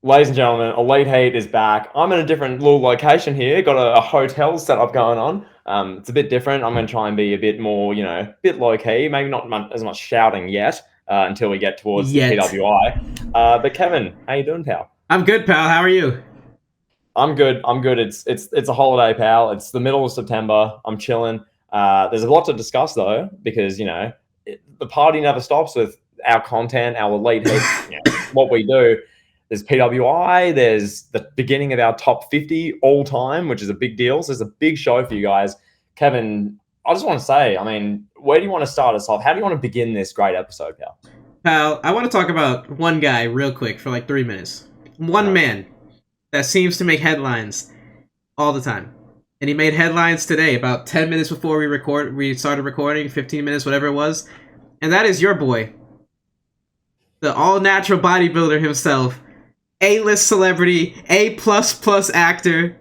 Ladies and gentlemen, Elite Heat is back. I'm in a different little location here. Got a hotel setup going on. It's a bit different. I'm going to try and be a bit more, a bit low key. Maybe not as much shouting yet until we get towards the Yet. PWI. But Kevin, how you doing, pal? I'm good, pal. How are you? I'm good. I'm good. It's a holiday, pal. It's the middle of September. I'm chilling. There's a lot to discuss though, because the party never stops with our content, our Elite Heat, what we do. There's PWI. There's the beginning of our top 50 all time, which is a big deal. So it's a big show for you guys. Kevin, I just want to say, where do you want to start us off? How do you want to begin this great episode, pal? Pal, I want to talk about one guy real quick for like 3 minutes. One man that seems to make headlines all the time. And he made headlines today about 10 minutes before we started recording, 15 minutes, whatever it was. And that is your boy, the all-natural bodybuilder himself, A-list celebrity, A++ actor,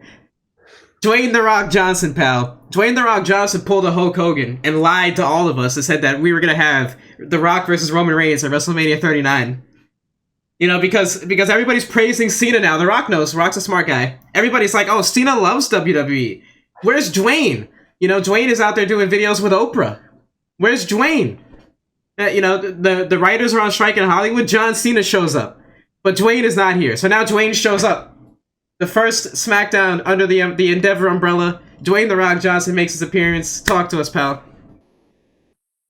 Dwayne "The Rock" Johnson, pal. Dwayne "The Rock" Johnson pulled a Hulk Hogan and lied to all of us and said that we were going to have The Rock versus Roman Reigns at WrestleMania 39. Because everybody's praising Cena now. The Rock knows. The Rock's a smart guy. Everybody's like, oh, Cena loves WWE. Where's Dwayne? Dwayne is out there doing videos with Oprah. Where's Dwayne? The writers are on strike in Hollywood. John Cena shows up. But Dwayne is not here. So now Dwayne shows up. The first SmackDown under the Endeavor umbrella. Dwayne "The Rock" Johnson makes his appearance. Talk to us, pal.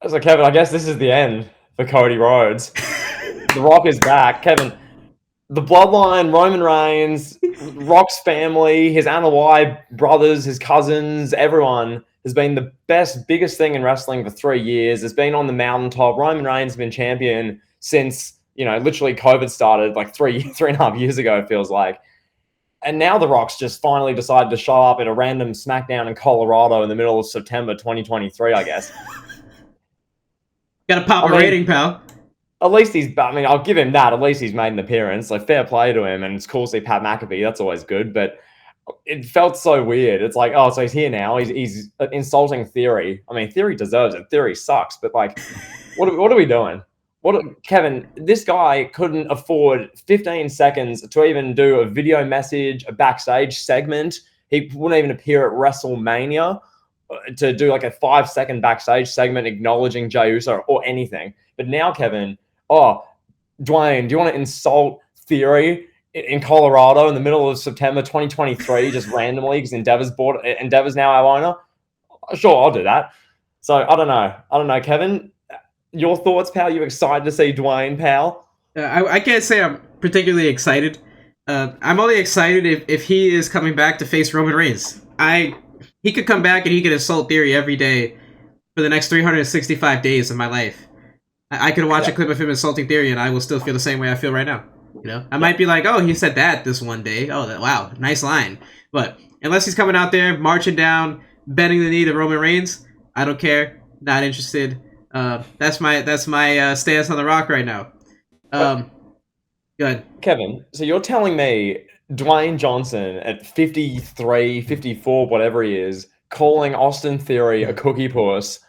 So, Kevin, I guess this is the end for Cody Rhodes. The Rock is back. Kevin, the bloodline, Roman Reigns, Rock's family, his Anoa'i brothers, his cousins, everyone has been the biggest thing in wrestling for 3 years. It's been on the mountaintop. Roman Reigns has been champion since, literally COVID started like three and a half years ago, it feels like. And now The Rock's just finally decided to show up in a random SmackDown in Colorado in the middle of September 2023, I guess. Gotta pop a rating, pal. At least I'll give him that. At least he's made an appearance. Like, fair play to him. And it's cool to see Pat McAfee. That's always good. But it felt so weird. It's like, oh, so he's here now. He's insulting Theory. Theory deserves it. Theory sucks. But, like, what are we doing? Kevin, this guy couldn't afford 15 seconds to even do a video message, a backstage segment. He wouldn't even appear at WrestleMania to do like a 5-second backstage segment acknowledging Jey Uso or anything. But now, Kevin, Dwayne, do you want to insult Theory in Colorado in the middle of September 2023 just randomly because Endeavor's now our owner? Sure, I'll do that. So I don't know, Kevin. Your thoughts, pal? You excited to see Dwayne, pal? I can't say I'm particularly excited. I'm only excited if he is coming back to face Roman Reigns. He could come back and he could insult Theory every day for the next 365 days of my life. I could watch a clip of him insulting Theory and I will still feel the same way I feel right now. I might be like, oh, he said that this one day. Oh, wow, nice line. But unless he's coming out there, marching down, bending the knee to Roman Reigns, I don't care. Not interested. That's my stance on The Rock right now. Go ahead. Kevin, so you're telling me Dwayne Johnson at 53, 54, whatever he is, calling Austin Theory a cookie puss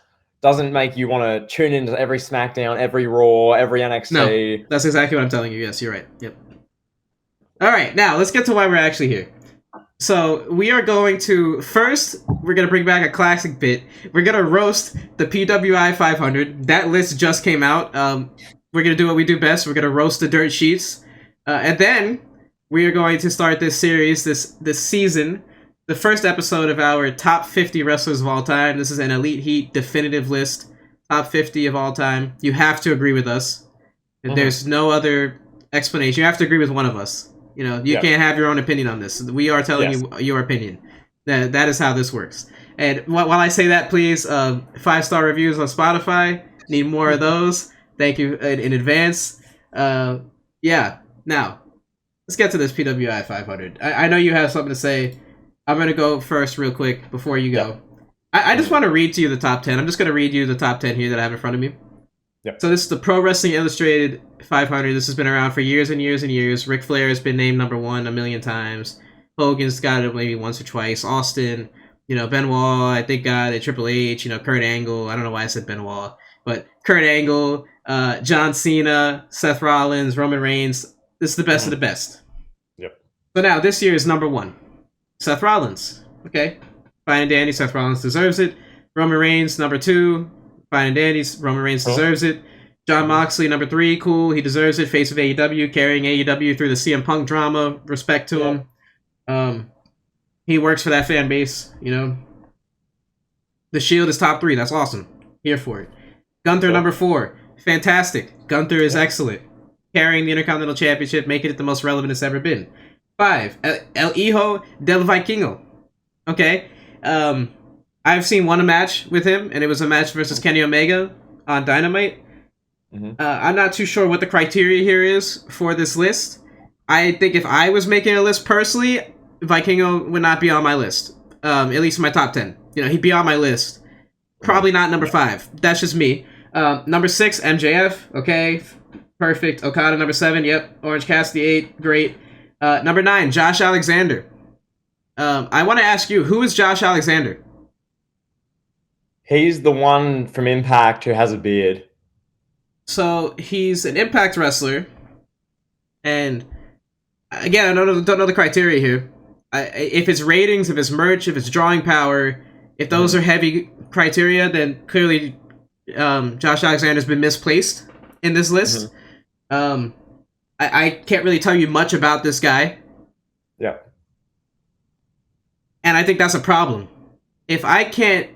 doesn't make you want to tune into every SmackDown, every Raw, every NXT? No, that's exactly what I'm telling you. Yes, you're right. Yep. All right, now let's get to why we're actually here. So we are going to we're going to bring back a classic bit. We're going to roast the PWI 500. That list just came out. We're going to do what we do best. We're going to roast the dirt sheets. And then we are going to start this series, this season, the first episode of our top 50 wrestlers of all time. This is an Elite Heat definitive list. Top 50 of all time. You have to agree with us. There's no other explanation. You have to agree with one of us. You can't have your own opinion on this. We are telling you your opinion. That is how this works. And while I say that, please, 5-star reviews on Spotify. Need more of those. Thank you in advance. Now, let's get to this PWI 500. I know you have something to say. I'm going to go first real quick before you go. I just want to read to you the top 10. I'm just going to read you the top 10 here that I have in front of me. Yep. So this is the Pro Wrestling Illustrated 500. This has been around for years and years and years. Ric Flair has been named number 1 a million times. Hogan's got it maybe once or twice. Austin, Benoit, I think got it. Triple H, Kurt Angle. I don't know why I said Benoit. But Kurt Angle, John Cena, Seth Rollins, Roman Reigns. This is the best of the best. So now this year is number 1. Seth Rollins. Okay. Fine and dandy. Seth Rollins deserves it. Roman Reigns, number 2. Fine and dandy. Roman Reigns deserves it. John Moxley, number 3. Cool. He deserves it. Face of AEW, carrying AEW through the CM Punk drama. Respect to him. He works for that fan base, you know. The Shield is top 3. That's awesome. Here for it. Gunther, number 4. Fantastic. Gunther is excellent. Carrying the Intercontinental Championship, making it the most relevant it's ever been. 5. El Hijo del Vikingo. Okay. I've seen one match with him, and it was a match versus Kenny Omega on Dynamite. I'm not too sure what the criteria here is for this list. I think if I was making a list personally, Vikingo would not be on my list. At least my top 10. You know, he'd be on my list. Probably not number 5. That's just me. Number 6, MJF. Okay. Perfect. Okada, number 7. Yep. Orange Cassidy, 8. Great. Number 9, Josh Alexander. I want to ask you, who is Josh Alexander? He's the one from Impact who has a beard. So he's an Impact wrestler, and again, I don't know the criteria here. If it's ratings, if it's merch, if it's drawing power, if those are heavy criteria, then clearly Josh Alexander's been misplaced in this list. I can't really tell you much about this guy. Yeah. And I think that's a problem. If I can't,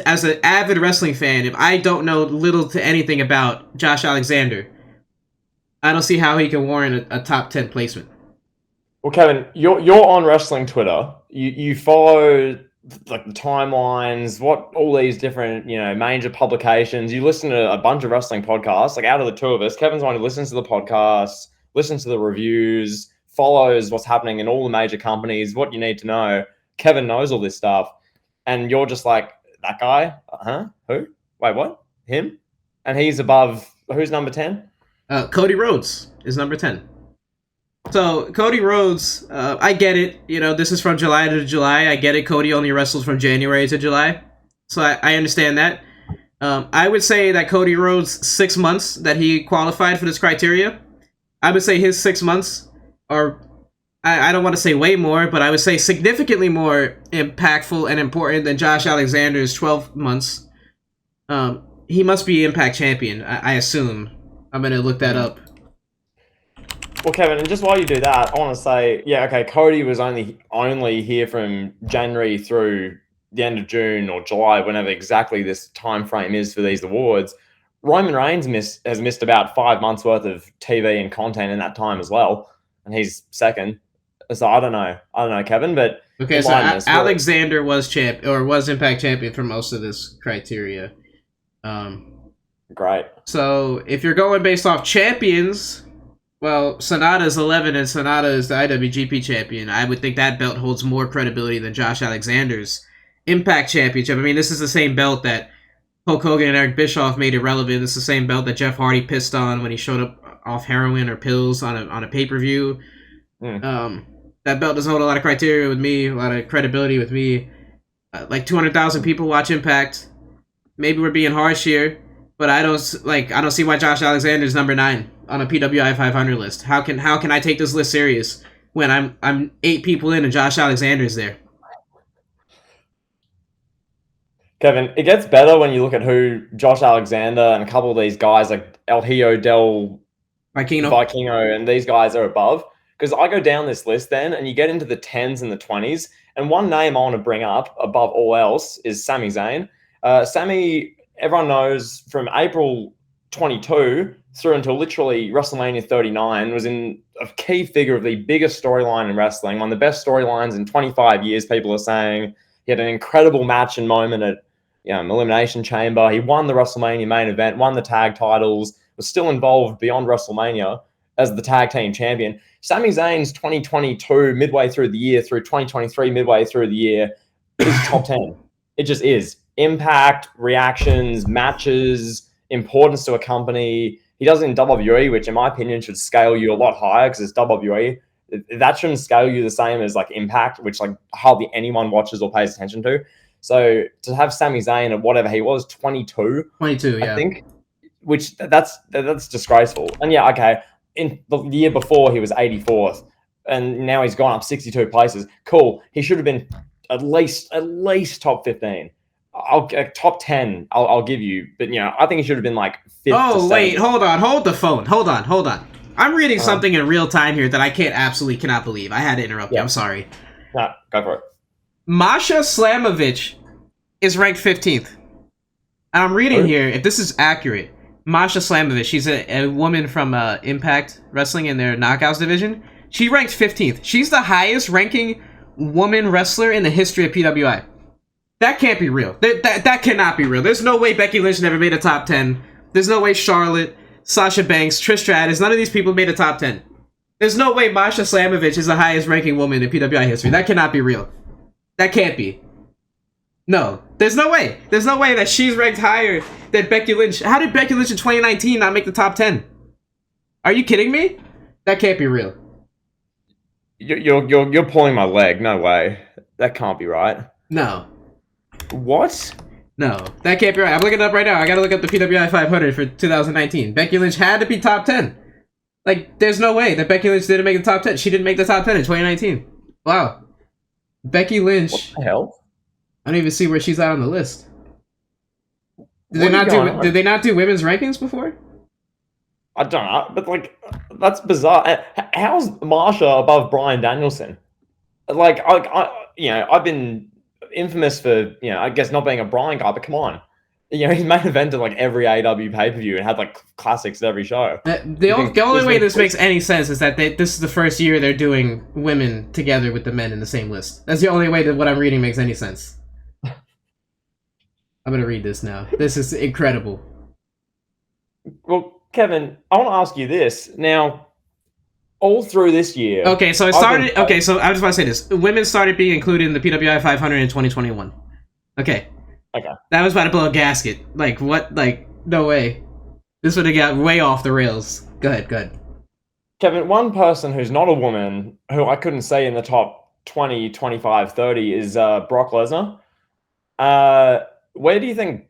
as an avid wrestling fan, if I don't know little to anything about Josh Alexander, I don't see how he can warrant a top 10 placement. Well, Kevin, you're on wrestling Twitter. You follow like the timelines, what all these different, you know, major publications. You listen to a bunch of wrestling podcasts. Like out of the two of us, Kevin's one who listens to the podcasts, listens to the reviews, follows what's happening in all the major companies, what you need to know. Kevin knows all this stuff. And you're just like, that guy? Huh? Who? Wait, what? Him? And he's above, who's number 10? Cody Rhodes is number 10. So, Cody Rhodes, I get it. You know, this is from July to July. I get it. Cody only wrestles from January to July. So, I understand that. I would say that Cody Rhodes' 6 months that he qualified for this criteria, I would say his 6 months are, I don't want to say way more, but I would say significantly more impactful and important than Josh Alexander's 12 months. He must be Impact champion, I assume. I'm going to look that up. Well, Kevin, and just while you do that, I want to say, yeah, okay, Cody was only here from January through the end of June or July, whenever exactly this time frame is for these awards. Roman Reigns has missed about 5 months worth of TV and content in that time as well, and he's second. So I don't know, Kevin, but okay. So Alexander was Impact champion for most of this criteria. Great. So if you're going based off champions, well, Sonata's 11 and Sonata is the IWGP champion. I would think that belt holds more credibility than Josh Alexander's Impact championship. I mean, this is the same belt that Hulk Hogan and Eric Bischoff made irrelevant. It's the same belt that Jeff Hardy pissed on when he showed up off heroin or pills on a pay-per-view. That belt doesn't hold a lot of criteria with me, a lot of credibility with me. Like 200,000 people watch Impact. Maybe we're being harsh here, but I don't see why Josh Alexander's number 9 on a PWI 500 list. How can I take this list serious when I'm 8 people in and Josh Alexander's there? Kevin, it gets better when you look at who Josh Alexander and a couple of these guys like El Hijo del Vikingo and these guys are above. Because I go down this list then, and you get into the 10s and the 20s, and one name I want to bring up above all else is Sami Zayn. Sami, everyone knows from April 22 through until literally WrestleMania 39, was in a key figure of the biggest storyline in wrestling, one of the best storylines in 25 years, people are saying. He had an incredible match and moment at Elimination Chamber. He won the WrestleMania main event, won the tag titles, was still involved beyond WrestleMania as the tag team champion. Sami Zayn's 2022 midway through the year through 2023 midway through the year is top 10. It just is. Impact, reactions, matches, importance to a company. He does it in WWE, which in my opinion should scale you a lot higher because it's WWE. That shouldn't scale you the same as like Impact, which like hardly anyone watches or pays attention to. So to have Sami Zayn at whatever he was, 22, I think, which that's disgraceful. And yeah, okay. In the year before, he was 84th. and now he's gone up 62 places. Cool. He should have been at least top 15. I'll top 10. I'll give you, but I think he should have been like fifth. Oh wait, hold on, hold the phone, hold on. I'm reading something in real time here that I absolutely cannot believe. I had to interrupt you. I'm sorry. No, go for it. Masha Slamovich is ranked 15th. And I'm reading here, if this is accurate, Masha Slamovich, she's a woman from Impact Wrestling in their Knockouts division. She ranked 15th. She's the highest ranking woman wrestler in the history of PWI. That can't be real. That cannot be real. There's no way Becky Lynch never made a top 10. There's no way Charlotte, Sasha Banks, Trish Stratus, none of these people made a top 10. There's no way Masha Slamovich is the highest ranking woman in PWI history. That cannot be real. That can't be. No. There's no way. There's no way that she's ranked higher than Becky Lynch. How did Becky Lynch in 2019 not make the top 10? Are you kidding me? That can't be real. You're pulling my leg. No way. That can't be right. No. What? No, that can't be right. I'm looking it up right now. I gotta look up the PWI 500 for 2019. Becky Lynch had to be top 10. Like, there's no way that Becky Lynch didn't make the top 10. She didn't make the top 10 in 2019. Wow. Becky Lynch. What the hell? I don't even see where she's at on the list. Did they not do women's rankings before? I don't know, but like, that's bizarre. How's Marsha above Bryan Danielson? Like, I've been infamous for, I guess not being a Bryan guy, but come on. He's main evented like every AEW pay-per-view and had like classics at every show. The only way this makes any sense is that this is the first year they're doing women together with the men in the same list. That's the only way that what I'm reading makes any sense. I'm gonna read this now. This is incredible. Well, Kevin, I want to ask you this. Now, all through this year... Okay, so so I just want to say this. Women started being included in the PWI 500 in 2021. Okay. That was about to blow a gasket. Like, what? Like, no way. This would have got way off the rails. Go ahead. Kevin, one person who's not a woman, who I couldn't say in the top 20, 25, 30, is Brock Lesnar. Where do you think...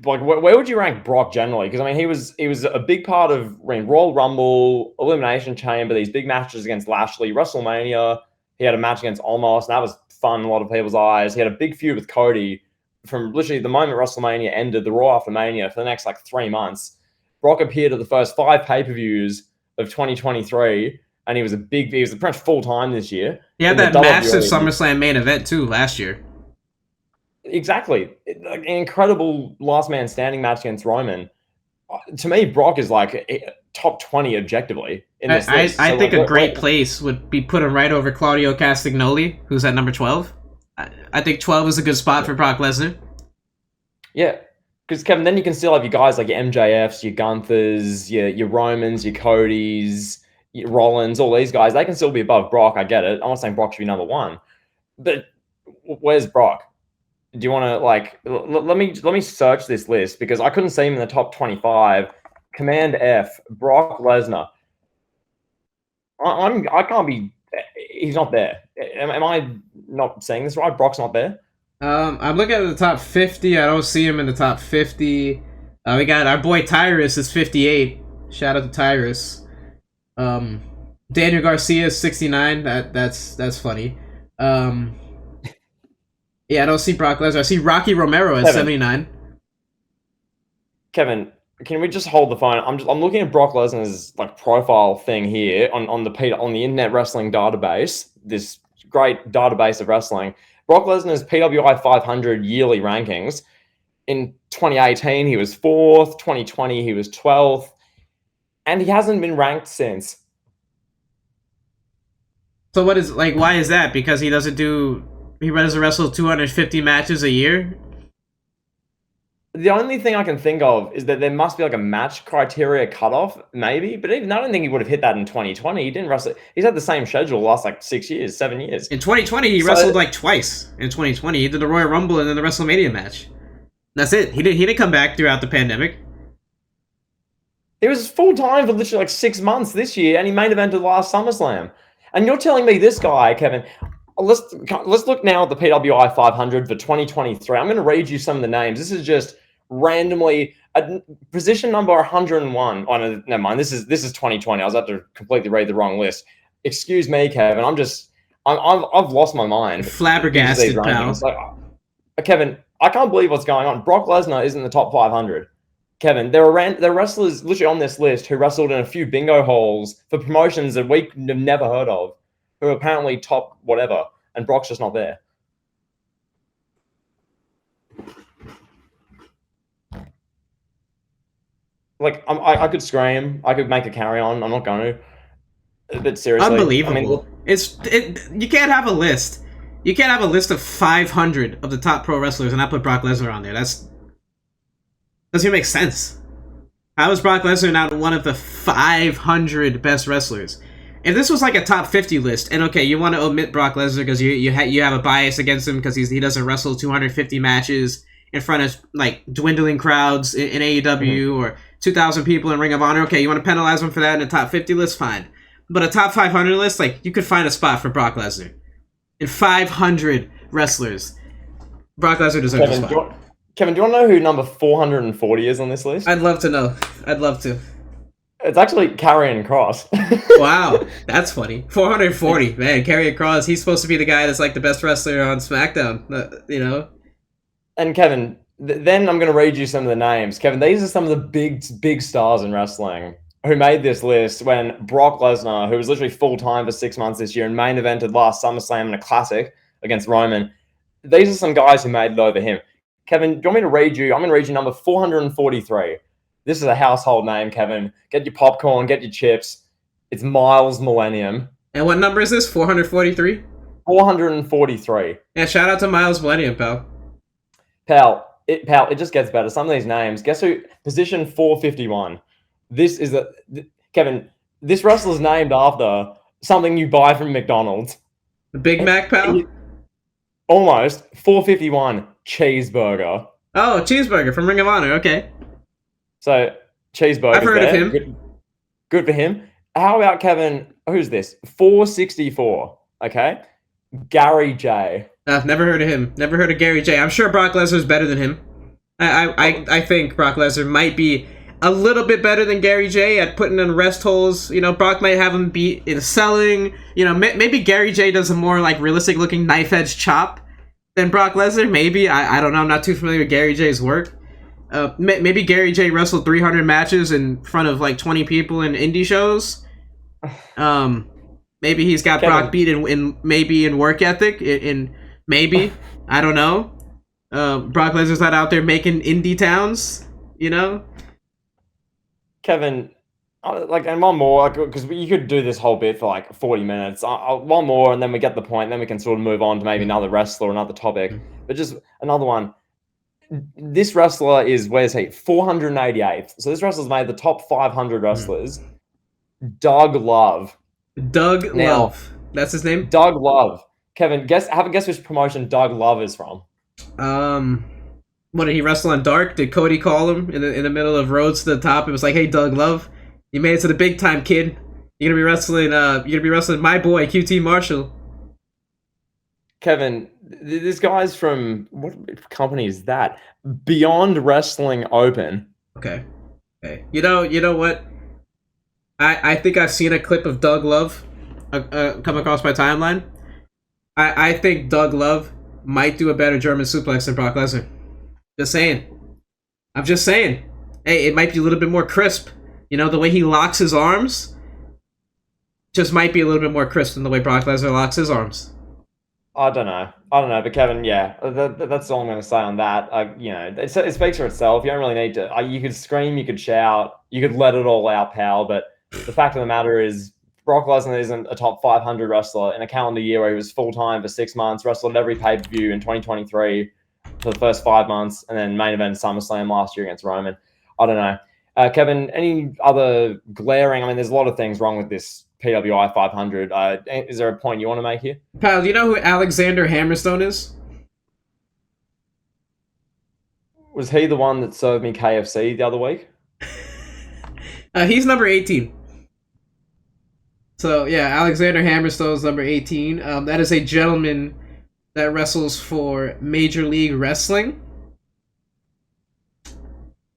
Like, where would you rank Brock generally? Because, I mean, he was a big part of Royal Rumble, Elimination Chamber, these big matches against Lashley, WrestleMania. He had a match against Omos, and that was fun in a lot of people's eyes. He had a big feud with Cody from literally the moment WrestleMania ended, the Raw after Mania, for the next, 3 months. Brock appeared at the first 5 pay-per-views of 2023, and he was pretty much full-time this year. He had that massive SummerSlam main event, too, last year. Exactly. An incredible last man standing match against Roman. To me, Brock is like top 20 objectively in this list. I think a great place would be put him right over Claudio Castagnoli, who's at number 12. I think 12 is a good spot for Brock Lesnar. Yeah. Because, Kevin, then you can still have your guys like your MJFs, your Gunthers, your Romans, your Codys, your Rollins, all these guys. They can still be above Brock. I get it. I'm not saying Brock should be number 1. But where's Brock? Do you want to let me search this list because I couldn't see him in the top 25. Command F, Brock Lesnar. I can't be. He's not there. Am I not saying this right? Brock's not there. I'm looking at the top 50. I don't see him in the top 50. We got our boy Tyrus is 58. Shout out to Tyrus. Daniel Garcia is 69. That's funny. Yeah, I don't see Brock Lesnar. I see Rocky Romero at 79. Kevin, can we just hold the phone? I'm looking at Brock Lesnar's profile thing here on the Internet Wrestling database. This great database of wrestling. Brock Lesnar's PWI 500 yearly rankings. In 2018, he was 4th. 2020, he was 12th, and he hasn't been ranked since. So what is why is that? Because he doesn't wrestle 250 matches a year? The only thing I can think of is that there must be a match criteria cutoff, maybe. But even I don't think he would have hit that in 2020. He didn't wrestle. He's had the same schedule the last 6 years, 7 years. In 2020, he wrestled twice. In 2020, he did the Royal Rumble and then the WrestleMania match. That's it. He didn't come back throughout the pandemic. He was full time for literally 6 months this year, and he main evented the last SummerSlam. And you're telling me this guy, Kevin? Let's look now at the PWI 500 for 2023. I'm going to read you some of the names. This is just randomly position number 101. Oh, no, never mind. This is 2020. I was about to completely read the wrong list. excuse me, Kevin. I've lost my mind into these Flabbergasted, rankings. pal. Like, Kevin, I can't believe what's going on. Brock Lesnar isn't in the top 500. Kevin, there are wrestlers literally on this list who wrestled in a few bingo halls for promotions that we have never heard of, who are apparently top whatever, and Brock's just not there. Like, I could scream, I could make a carry on. I'm not going to. But seriously, Unbelievable. You can't have a list. You can't have a list of 500 of the top pro wrestlers and not put Brock Lesnar on there. Doesn't even make sense. How is Brock Lesnar not one of the 500 best wrestlers? If this was like a top 50 list, and okay, you want to omit Brock Lesnar because you have a bias against him because he doesn't wrestle 250 matches in front of like dwindling crowds in AEW or 2,000 people in Ring of Honor. Okay, you want to penalize him for that in a top 50 list? Fine. But a top 500 list, like, you could find a spot for Brock Lesnar. In 500 wrestlers, Brock Lesnar deserves a spot. Kevin, do you want to know who number 440 is on this list? I'd love to know. I'd love to. It's actually Karrion Kross. Wow, that's funny. 440, man. Karrion Kross, he's supposed to be the guy that's like the best wrestler on SmackDown, you know? And Kevin, then I'm going to read you some of the names. Kevin, these are some of the big stars in wrestling who made this list when Brock Lesnar, who was literally full-time for 6 months this year and main evented last SummerSlam in a classic against Roman, these are some guys who made it over him. Kevin, do you want me to read you? I'm going to read you number 443. This is a household name, Kevin. Get your popcorn, get your chips. It's Miles Millennium. And what number is this? 443? 443. Yeah, shout out to Miles Millennium, pal. Pal, it just gets better. Some of these names. Guess who? Position 451. This is Kevin, this wrestler's named after something you buy from McDonald's. The Big Mac, pal? Almost. 451. Cheeseburger. Oh, Cheeseburger from Ring of Honor. Okay. So, Cheeseburger. I've heard of him. Good for him. How about Kevin? Who's this? 464. Okay. Gary J. I've never heard of him. Never heard of Gary J. I'm sure Brock Lesnar's better than him. I think Brock Lesnar might be a little bit better than Gary J at putting in rest holds. You know, Brock might have him beat in selling. You know, maybe Gary J does a more like realistic looking knife edge chop than Brock Lesnar. Maybe. I don't know. I'm not too familiar with Gary J's work. Maybe Gary J wrestled 300 matches in front of like 20 people in indie shows. Maybe he's got Kevin. Brock beat in work ethic. Maybe I don't know. Brock Lesnar's not out there making indie towns. You know. Kevin, and one more, because you could do this whole bit for like 40 minutes. One more, and then we get the point. Then we can sort of move on to maybe another wrestler, another topic. But just another one. This wrestler is, where's he? 488th. So this wrestler's made the top 500 wrestlers. Doug Love. Love. That's his name? Doug Love. Kevin, have a guess which promotion Doug Love is from. What, did he wrestle on Dark? Did Cody call him in the middle of Roads to the Top? It was like, hey, Doug Love, you made it to the big time, kid. You're gonna be wrestling my boy, QT Marshall. Kevin, this guy's from, what company is that? Beyond Wrestling Open. Okay. You know what? I think I've seen a clip of Doug Love come across my timeline. I think Doug Love might do a better German suplex than Brock Lesnar. Just saying. I'm just saying. Hey, it might be a little bit more crisp. You know, the way he locks his arms just might be a little bit more crisp than the way Brock Lesnar locks his arms. I don't know, but Kevin, yeah, that's all I'm going to say on that. You know, it speaks for itself. You don't really need to. You could scream, you could shout, you could let it all out, pal. But the fact of the matter is, Brock Lesnar isn't a top 500 wrestler in a calendar year where he was full time for 6 months, wrestled every pay per view in 2023 for the first 5 months, and then main event SummerSlam last year against Roman. I don't know, Kevin. Any other glaring? I mean, there's a lot of things wrong with this PWI 500. Is there a point you want to make here? Pal, do you know who Alexander Hammerstone is? Was he the one that served me KFC the other week? He's number 18. So, yeah, Alexander Hammerstone's number 18. That is a gentleman that wrestles for Major League Wrestling.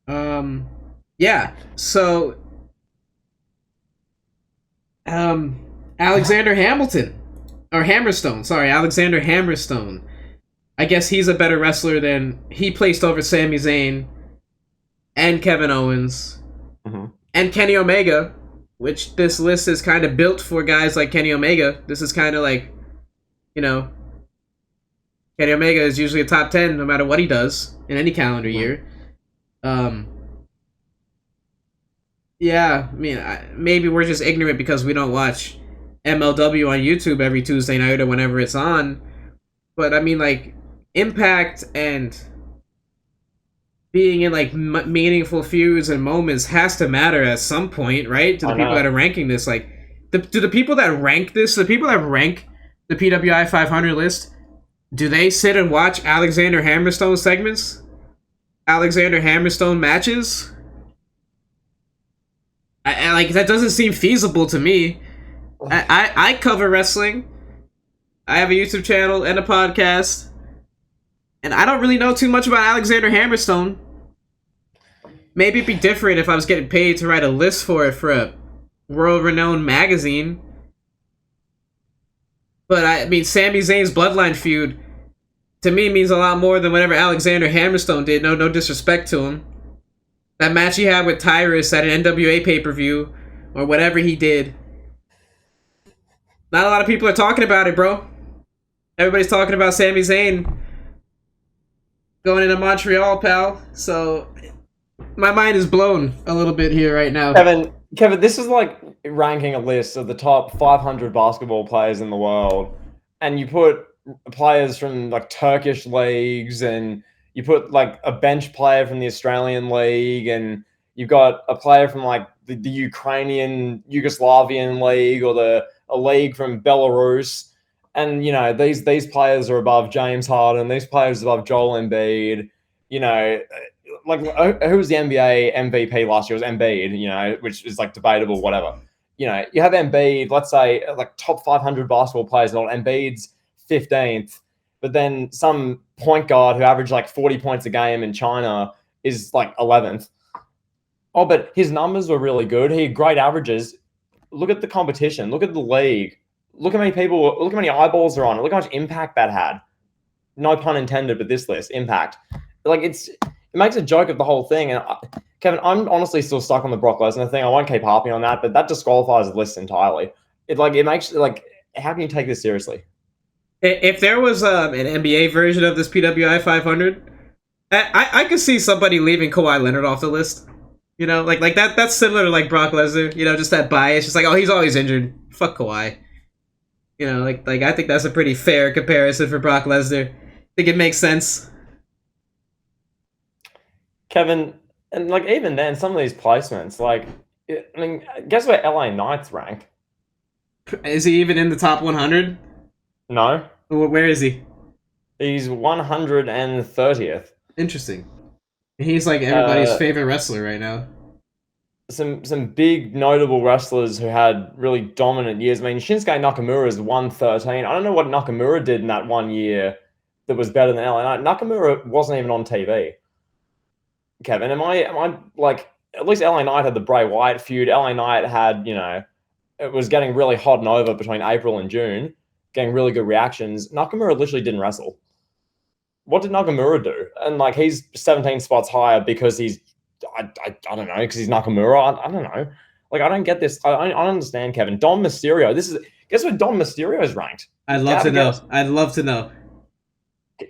Yeah, so... Alexander Hamilton. Or Hammerstone. Sorry, Alexander Hammerstone. I guess he's a better wrestler than... He placed over Sami Zayn and Kevin Owens and Kenny Omega, which this list is kind of built for guys like Kenny Omega. This is kind of like, you know, Kenny Omega is usually a top 10 no matter what he does in any calendar year. Yeah, I mean, maybe we're just ignorant because we don't watch MLW on YouTube every Tuesday night or whenever it's on. But I mean, like, impact and being in like meaningful feuds and moments has to matter at some point, right? To the people that are ranking this, like, do the people that rank this, the people that rank the PWI 500 list, do they sit and watch Alexander Hammerstone segments? Alexander Hammerstone matches? I like, that doesn't seem feasible to me. I cover wrestling. I have a YouTube channel and a podcast. And I don't really know too much about Alexander Hammerstone. Maybe it'd be different if I was getting paid to write a list for it for a world-renowned magazine. But I mean, Sami Zayn's Bloodline feud, to me, means a lot more than whatever Alexander Hammerstone did. No disrespect to him. That match he had with Tyrus at an NWA pay-per-view, or whatever he did. Not a lot of people are talking about it, bro. Everybody's talking about Sami Zayn going into Montreal, pal. So my mind is blown a little bit here right now. Kevin, this is like ranking a list of the top 500 basketball players in the world, and you put players from like Turkish leagues, and you put like a bench player from the Australian league, and you've got a player from like the Ukrainian Yugoslavian league, or a league from Belarus. And, you know, these players are above James Harden. These players are above Joel Embiid. You know, like, who was the NBA MVP last year? It was Embiid, you know, which is, like, debatable, whatever. You know, you have Embiid, let's say, like, top 500 basketball players. Not Embiid's 15th. But then some point guard who averaged, like, 40 points a game in China is, like, 11th. Oh, but his numbers were really good. He had great averages. Look at the competition. Look at the league. Look how many people, look how many eyeballs are on it. Look how much impact that had. No pun intended, but this list, impact. Like, it makes a joke of the whole thing. And Kevin, I'm honestly still stuck on the Brock Lesnar thing. I won't keep harping on that, but that disqualifies the list entirely. It makes, like, how can you take this seriously? If there was an NBA version of this PWI 500, I could see somebody leaving Kawhi Leonard off the list. You know, like that's similar to like Brock Lesnar. You know, just that bias. Just like, oh, he's always injured. Fuck Kawhi. You know, like I think that's a pretty fair comparison for Brock Lesnar. I think it makes sense. Kevin, and like even then, some of these placements, like, I mean, guess where LA Knight's rank? Is he even in the top 100? No. Where is he? He's 130th. Interesting. He's like everybody's favorite wrestler right now. Some big notable wrestlers who had really dominant years. I mean, Shinsuke Nakamura is 113. I don't know what Nakamura did in that 1 year that was better than LA Knight. Nakamura wasn't even on TV. Kevin, am I like, at least LA Knight had the Bray Wyatt feud. LA Knight had, you know, it was getting really hot and over between April and June, getting really good reactions. Nakamura literally didn't wrestle. What did Nakamura do? And like, he's 17 spots higher because he's, I don't know, because he's Nakamura. I don't know. Like, I don't get this. I don't understand, Kevin. Dom Mysterio. Guess where Dom Mysterio is ranked? I'd love to know. I'd love to know.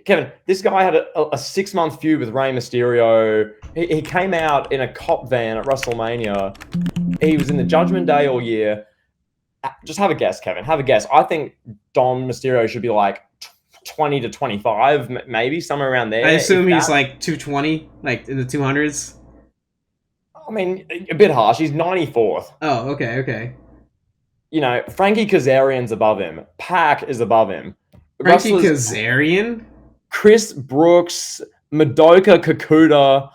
Kevin, this guy had a 6-month feud with Rey Mysterio. He came out in a cop van at WrestleMania. He was in the Judgment Day all year. Just have a guess, Kevin. Have a guess. I think Dom Mysterio should be like 20 to 25, maybe somewhere around there. I assume he's like 220, like in the 200s. I mean, a bit harsh. He's 94th. Oh, okay. You know, Frankie Kazarian's above him. Pac is above him. Frankie Kazarian? Chris Brooks, Madoka Kakuta,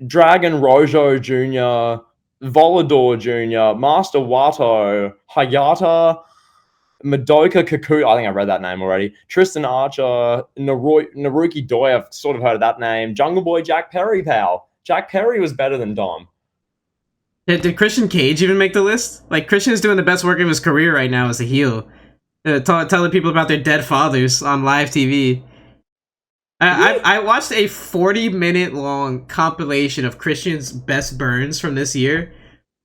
Dragon Rojo Jr., Volador Jr., Master Wato, Hayata, Madoka Kakuta, I think I read that name already, Tristan Archer, Naruki Doi, I've sort of heard of that name, Jungle Boy Jack Perry, pal. Jack Perry was better than Dom. Did Christian Cage even make the list? Like, Christian is doing the best work of his career right now as a heel. Telling people about their dead fathers on live TV. I watched a 40-minute long compilation of Christian's best burns from this year,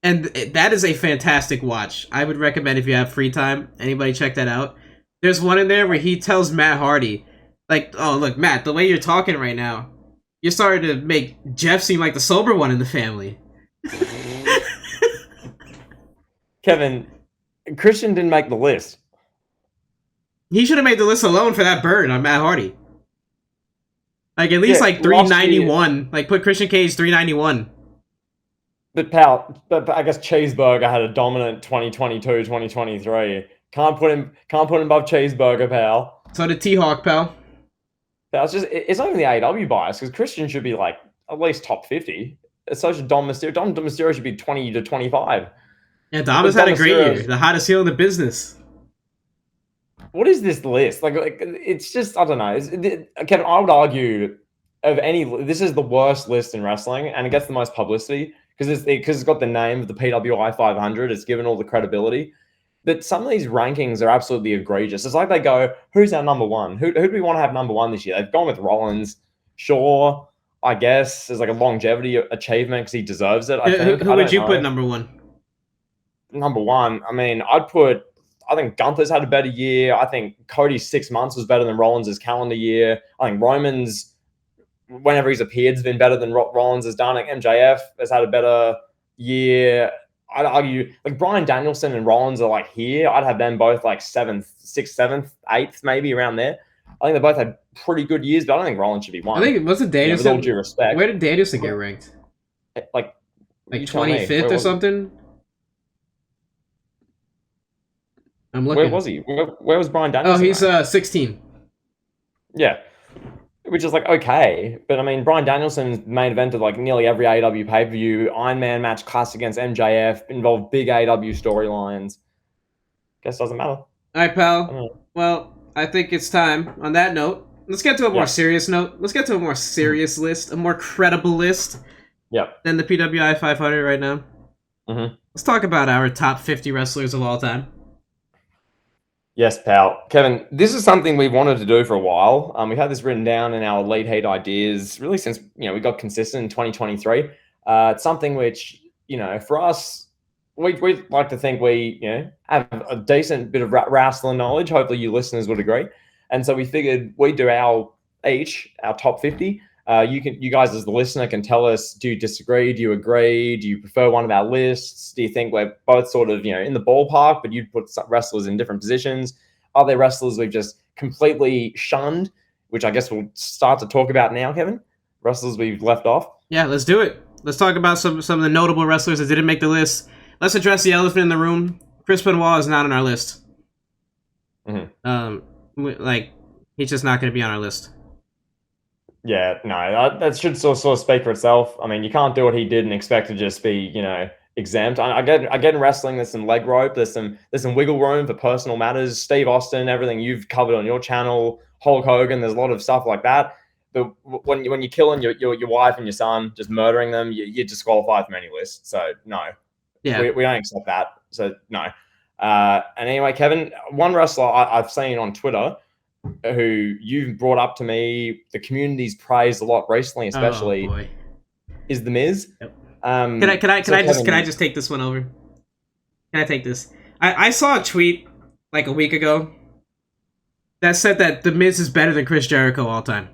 and that is a fantastic watch. I would recommend if you have free time, anybody check that out. There's one in there where he tells Matt Hardy, like, oh, look, Matt, the way you're talking right now, you're starting to make Jeff seem like the sober one in the family. Kevin, Christian didn't make the list. He should have made the list alone for that burn on Matt Hardy. Like, at least, like, 391. Like, put Christian Cage 391. But, pal, but I guess Cheeseburger had a dominant 2022, 2023. Can't put him above Cheeseburger, pal. So did T-Hawk, pal. It's not even the AEW bias, because Christian should be, like, at least top 50. So should Dom Mysterio. Dom Mysterio should be 20 to 25. Yeah, Dom has had a great year. The hottest heel in the business. What is this list? Like it's just, I don't know. Kevin, I would argue this is the worst list in wrestling, and it gets the most publicity because it's got the name of the PWI 500. It's given all the credibility. But some of these rankings are absolutely egregious. It's like they go, who's our number one? Who do we want to have number one this year? They've gone with Rollins. Sure, I guess there's like a longevity achievement because he deserves it. I think. Who would you put number one? Number one, I mean, I think Gunther's had a better year. I think Cody's 6 months was better than Rollins' calendar year. I think Roman's, whenever he's appeared, has been better than Rollins has done. I think MJF has had a better year. I'd argue, like, Bryan Danielson and Rollins are, like, here. I'd have them both, like, 7th, 6th, 7th, 8th, maybe around there. I think they both had pretty good years, but I don't think Rollins should be one. I think, wasn't Danielson? With all due respect. Where did Danielson get ranked? Like 25th or something? I'm looking. Where was he? Where was Bryan Danielson? Oh, he's 16. Yeah. Which is like, okay. But I mean, Bryan Danielson's main event of like nearly every AEW pay-per-view, Iron Man match, class against MJF, involved big AEW storylines. Guess doesn't matter. All right, pal. Well, I think it's time. On that note, let's get to a more serious note. Let's get to a more serious list, a more credible list than the PWI 500 right now. Mm-hmm. Let's talk about our top 50 wrestlers of all time. Yes, pal. Kevin, this is something we've wanted to do for a while. We've had this written down in our Elite Heat ideas really since we got consistent in 2023. It's something which, for us, we like to think we have a decent bit of wrestling knowledge. Hopefully you listeners would agree. And so we figured we'd do our top 50. You guys as the listener can tell us, do you disagree? Do you agree? Do you prefer one of our lists? Do you think we're both sort of, in the ballpark, but you'd put some wrestlers in different positions? Are there wrestlers we've just completely shunned, which I guess we'll start to talk about now, Kevin? Wrestlers we've left off? Yeah, let's do it. Let's talk about some of the notable wrestlers that didn't make the list. Let's address the elephant in the room. Chris Benoit is not on our list. Mm-hmm. He's just not going to be on our list. Yeah, no, that should sort of speak for itself. I mean, you can't do what he did and expect to just be, exempt. I get in wrestling, there's some leg rope, there's some wiggle room for personal matters. Steve Austin, everything you've covered on your channel, Hulk Hogan, there's a lot of stuff like that. But when you're killing your wife and your son, just murdering them, you're disqualified from any list. So no, we don't accept that. So no. And anyway, Kevin, one wrestler I've seen on Twitter, who you've brought up to me, the community's praised a lot recently, especially, is The Miz. Yep. Can I just take this one over? Can I take this? I saw a tweet like a week ago that said that The Miz is better than Chris Jericho all time.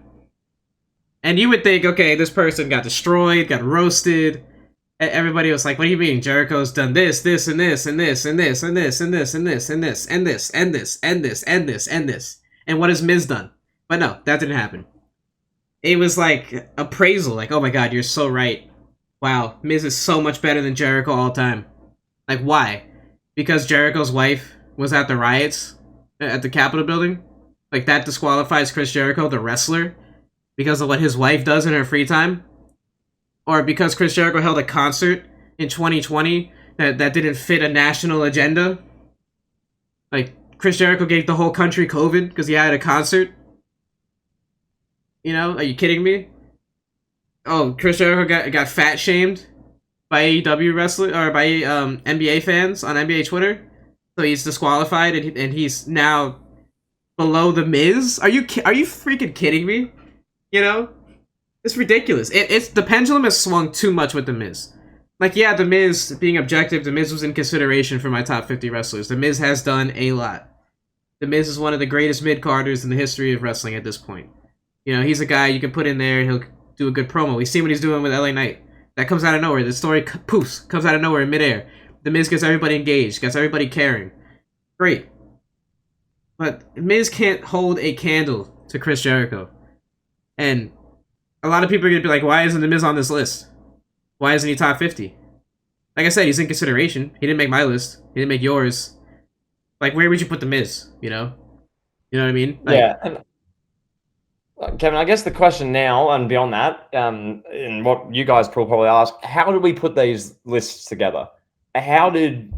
And you would think, okay, this person got destroyed, got roasted. Everybody was like, what do you mean? Jericho's done this, this, and this, and this, and this, and this, and this, and this, and this, and this, and this, and this, and this, and this. And what has Miz done? But no, that didn't happen. It was like appraisal, like, oh my god, you're so right. Wow, Miz is so much better than Jericho all time. Like, why? Because Jericho's wife was at the riots at the Capitol building? Like, that disqualifies Chris Jericho, the wrestler, because of what his wife does in her free time? Or because Chris Jericho held a concert in 2020 that didn't fit a national agenda? Like, Chris Jericho gave the whole country COVID because he had a concert? Are you kidding me? Oh, Chris Jericho got fat shamed by AEW wrestler or by NBA fans on NBA Twitter. So he's disqualified, and he's now below the Miz. Are you freaking kidding me? You know, it's ridiculous. It's the pendulum has swung too much with the Miz. Like, yeah, the Miz, being objective, the Miz was in consideration for my top 50 wrestlers. The Miz has done a lot. The Miz is one of the greatest mid carders in the history of wrestling at this point. You know, he's a guy you can put in there and he'll do a good promo. We see what he's doing with LA Knight. That comes out of nowhere. The story poofs, comes out of nowhere in midair. The Miz gets everybody engaged, gets everybody caring. Great. But Miz can't hold a candle to Chris Jericho. And a lot of people are going to be like, why isn't The Miz on this list? Why isn't he top 50? Like I said, he's in consideration. He didn't make my list. He didn't make yours. Like, where would you put The Miz, you know? You know what I mean? Like, Yeah, and Kevin, I guess the question now and beyond that, and what you guys probably ask, how did we put these lists together? How did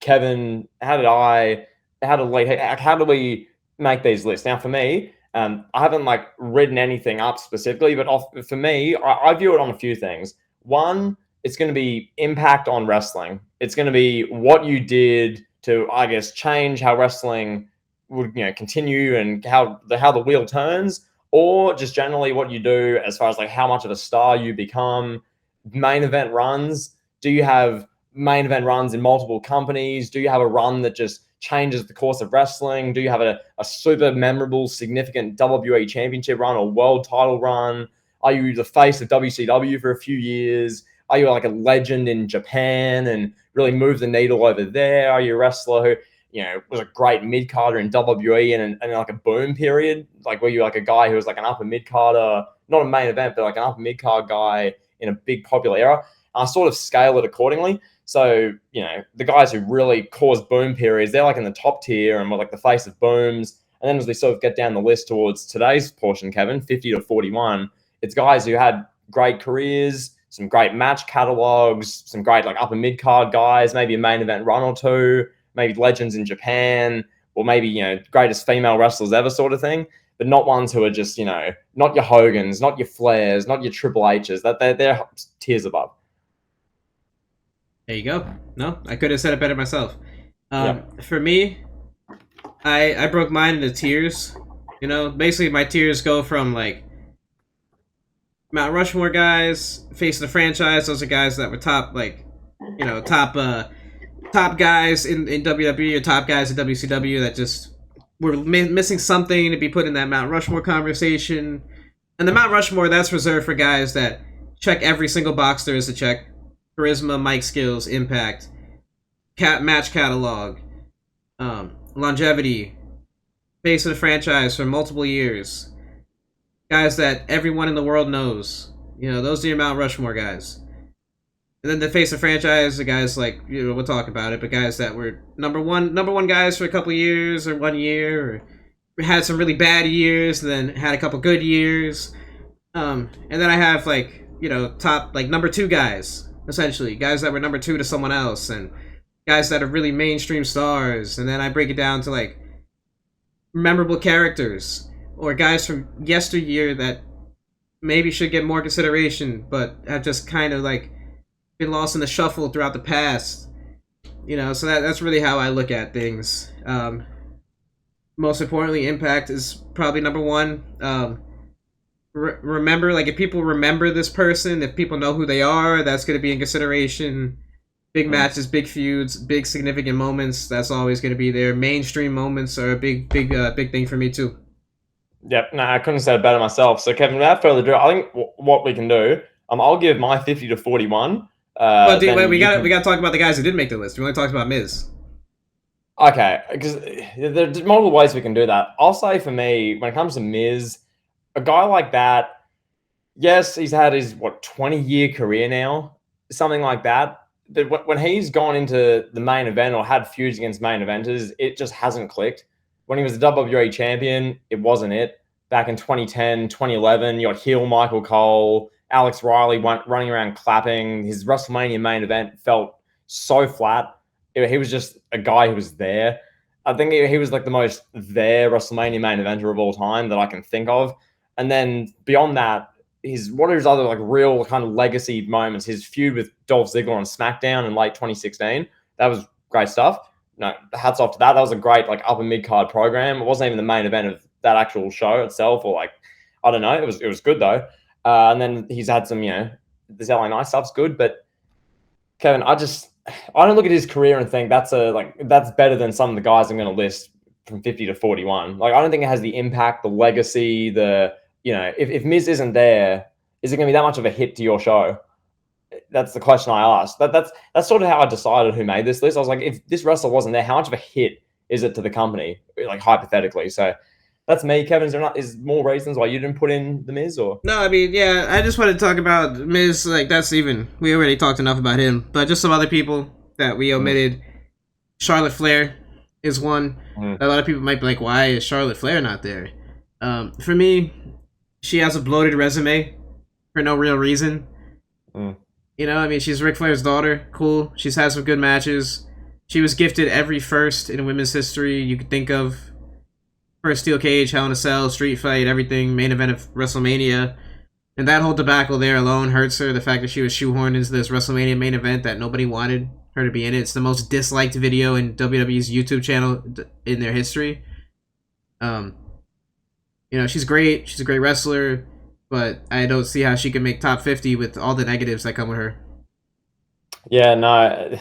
Kevin, how did I, how did Lee, how do we make these lists? Now, for me, I haven't like written anything up specifically, but for me, I view it on a few things. One, it's going to be impact on wrestling. It's going to be what you did to, I guess, change how wrestling would, continue and how the wheel turns, or just generally what you do as far as like how much of a star you become. Main event runs. Do you have main event runs in multiple companies? Do you have a run that just changes the course of wrestling? Do you have a super memorable, significant WWE championship run or world title run? Are you the face of WCW for a few years? Are you like a legend in Japan and really move the needle over there? Are you a wrestler who, was a great mid-carder in WWE and like a boom period? Like, were you like a guy who was like an upper mid-carder, not a main event, but like an upper mid-card guy in a big popular era? I sort of scale it accordingly. So, the guys who really cause boom periods, they're like in the top tier and we're like the face of booms. And then as we sort of get down the list towards today's portion, Kevin, 50 to 41, it's guys who had great careers, some great match catalogs, some great like upper mid-card guys, maybe a main event run or two, maybe legends in Japan, or maybe, greatest female wrestlers ever sort of thing. But not ones who are just, not your Hogans, not your Flairs, not your Triple H's. That they're tiers above. there you go. No, I could have said it better myself. Yeah. For me, I broke mine into tiers. Basically my tiers go from like Mount Rushmore guys, face of the franchise. Those are guys that were top, like, top guys in WWE or top guys in WCW that just were missing something to be put in that Mount Rushmore conversation. And the Mount Rushmore, that's reserved for guys that check every single box there is to check: charisma, mic skills, impact, match catalog, longevity, face of the franchise for multiple years. Guys that everyone in the world knows. Those are your Mount Rushmore guys. And then the face of franchise, the guys like, we'll talk about it, but guys that were number one guys for a couple years or 1 year, or had some really bad years and then had a couple good years. And then I have like, top like number 2 guys, essentially. Guys that were number 2 to someone else, and guys that are really mainstream stars. And then I break it down to like memorable characters, or guys from yesteryear that maybe should get more consideration, but have just kind of like been lost in the shuffle throughout the past. So that's really how I look at things. Most importantly, impact is probably number 1. Remember, like, if people remember this person, if people know who they are, that's going to be in consideration. Big matches, big feuds, big significant moments, that's always going to be there. Mainstream moments are a big thing for me too. Yep, no, I couldn't have said it better myself. So, Kevin, without further ado, I think what we can do, I'll give my 50 to 41. Wait, we got to talk about the guys who didn't make the list. We only talked about Miz. Okay, because there's multiple ways we can do that. I'll say for me, when it comes to Miz, a guy like that, yes, he's had his 20-year career now, something like that. But when he's gone into the main event or had feuds against main eventers, it just hasn't clicked. When he was the WWE champion, it wasn't it. Back in 2010, 2011, you got heel Michael Cole, Alex Riley running around clapping. His WrestleMania main event felt so flat. He was just a guy who was there. I think he was like the most there WrestleMania main eventer of all time that I can think of. And then beyond that, what are his other like real kind of legacy moments? His feud with Dolph Ziggler on SmackDown in late 2016. That was great stuff. No, hats off to that. That was a great like upper mid card program. It wasn't even the main event of that actual show itself, or like I don't know. It was good though. And then he's had some, this LA Knight stuff's good, but Kevin, I don't look at his career and think that's better than some of the guys I'm going to list from 50 to 41. Like I don't think it has the impact, the legacy, if Miz isn't there, is it going to be that much of a hit to your show? That's the question I asked. That's sort of how I decided who made this list. I was like, if this wrestler wasn't there, how much of a hit is it to the company? Like hypothetically. So that's me, Kevin. Is more reasons why you didn't put in the Miz or? No, I mean, yeah, I just wanted to talk about Miz. Like we already talked enough about him, but just some other people that we omitted. Charlotte Flair is one. A lot of people might be like, why is Charlotte Flair not there? For me, she has a bloated resume for no real reason. I mean, she's Ric Flair's daughter. Cool. She's had some good matches. She was gifted every first in women's history you could think of. First steel cage, Hell in a Cell, street fight, everything, main event of WrestleMania. And that whole debacle there alone hurts her. The fact that she was shoehorned into this WrestleMania main event that nobody wanted her to be in it. It's the most disliked video in WWE's YouTube channel in their history. She's great. She's a great wrestler. But I don't see how she can make top 50 with all the negatives that come with her. Yeah, no.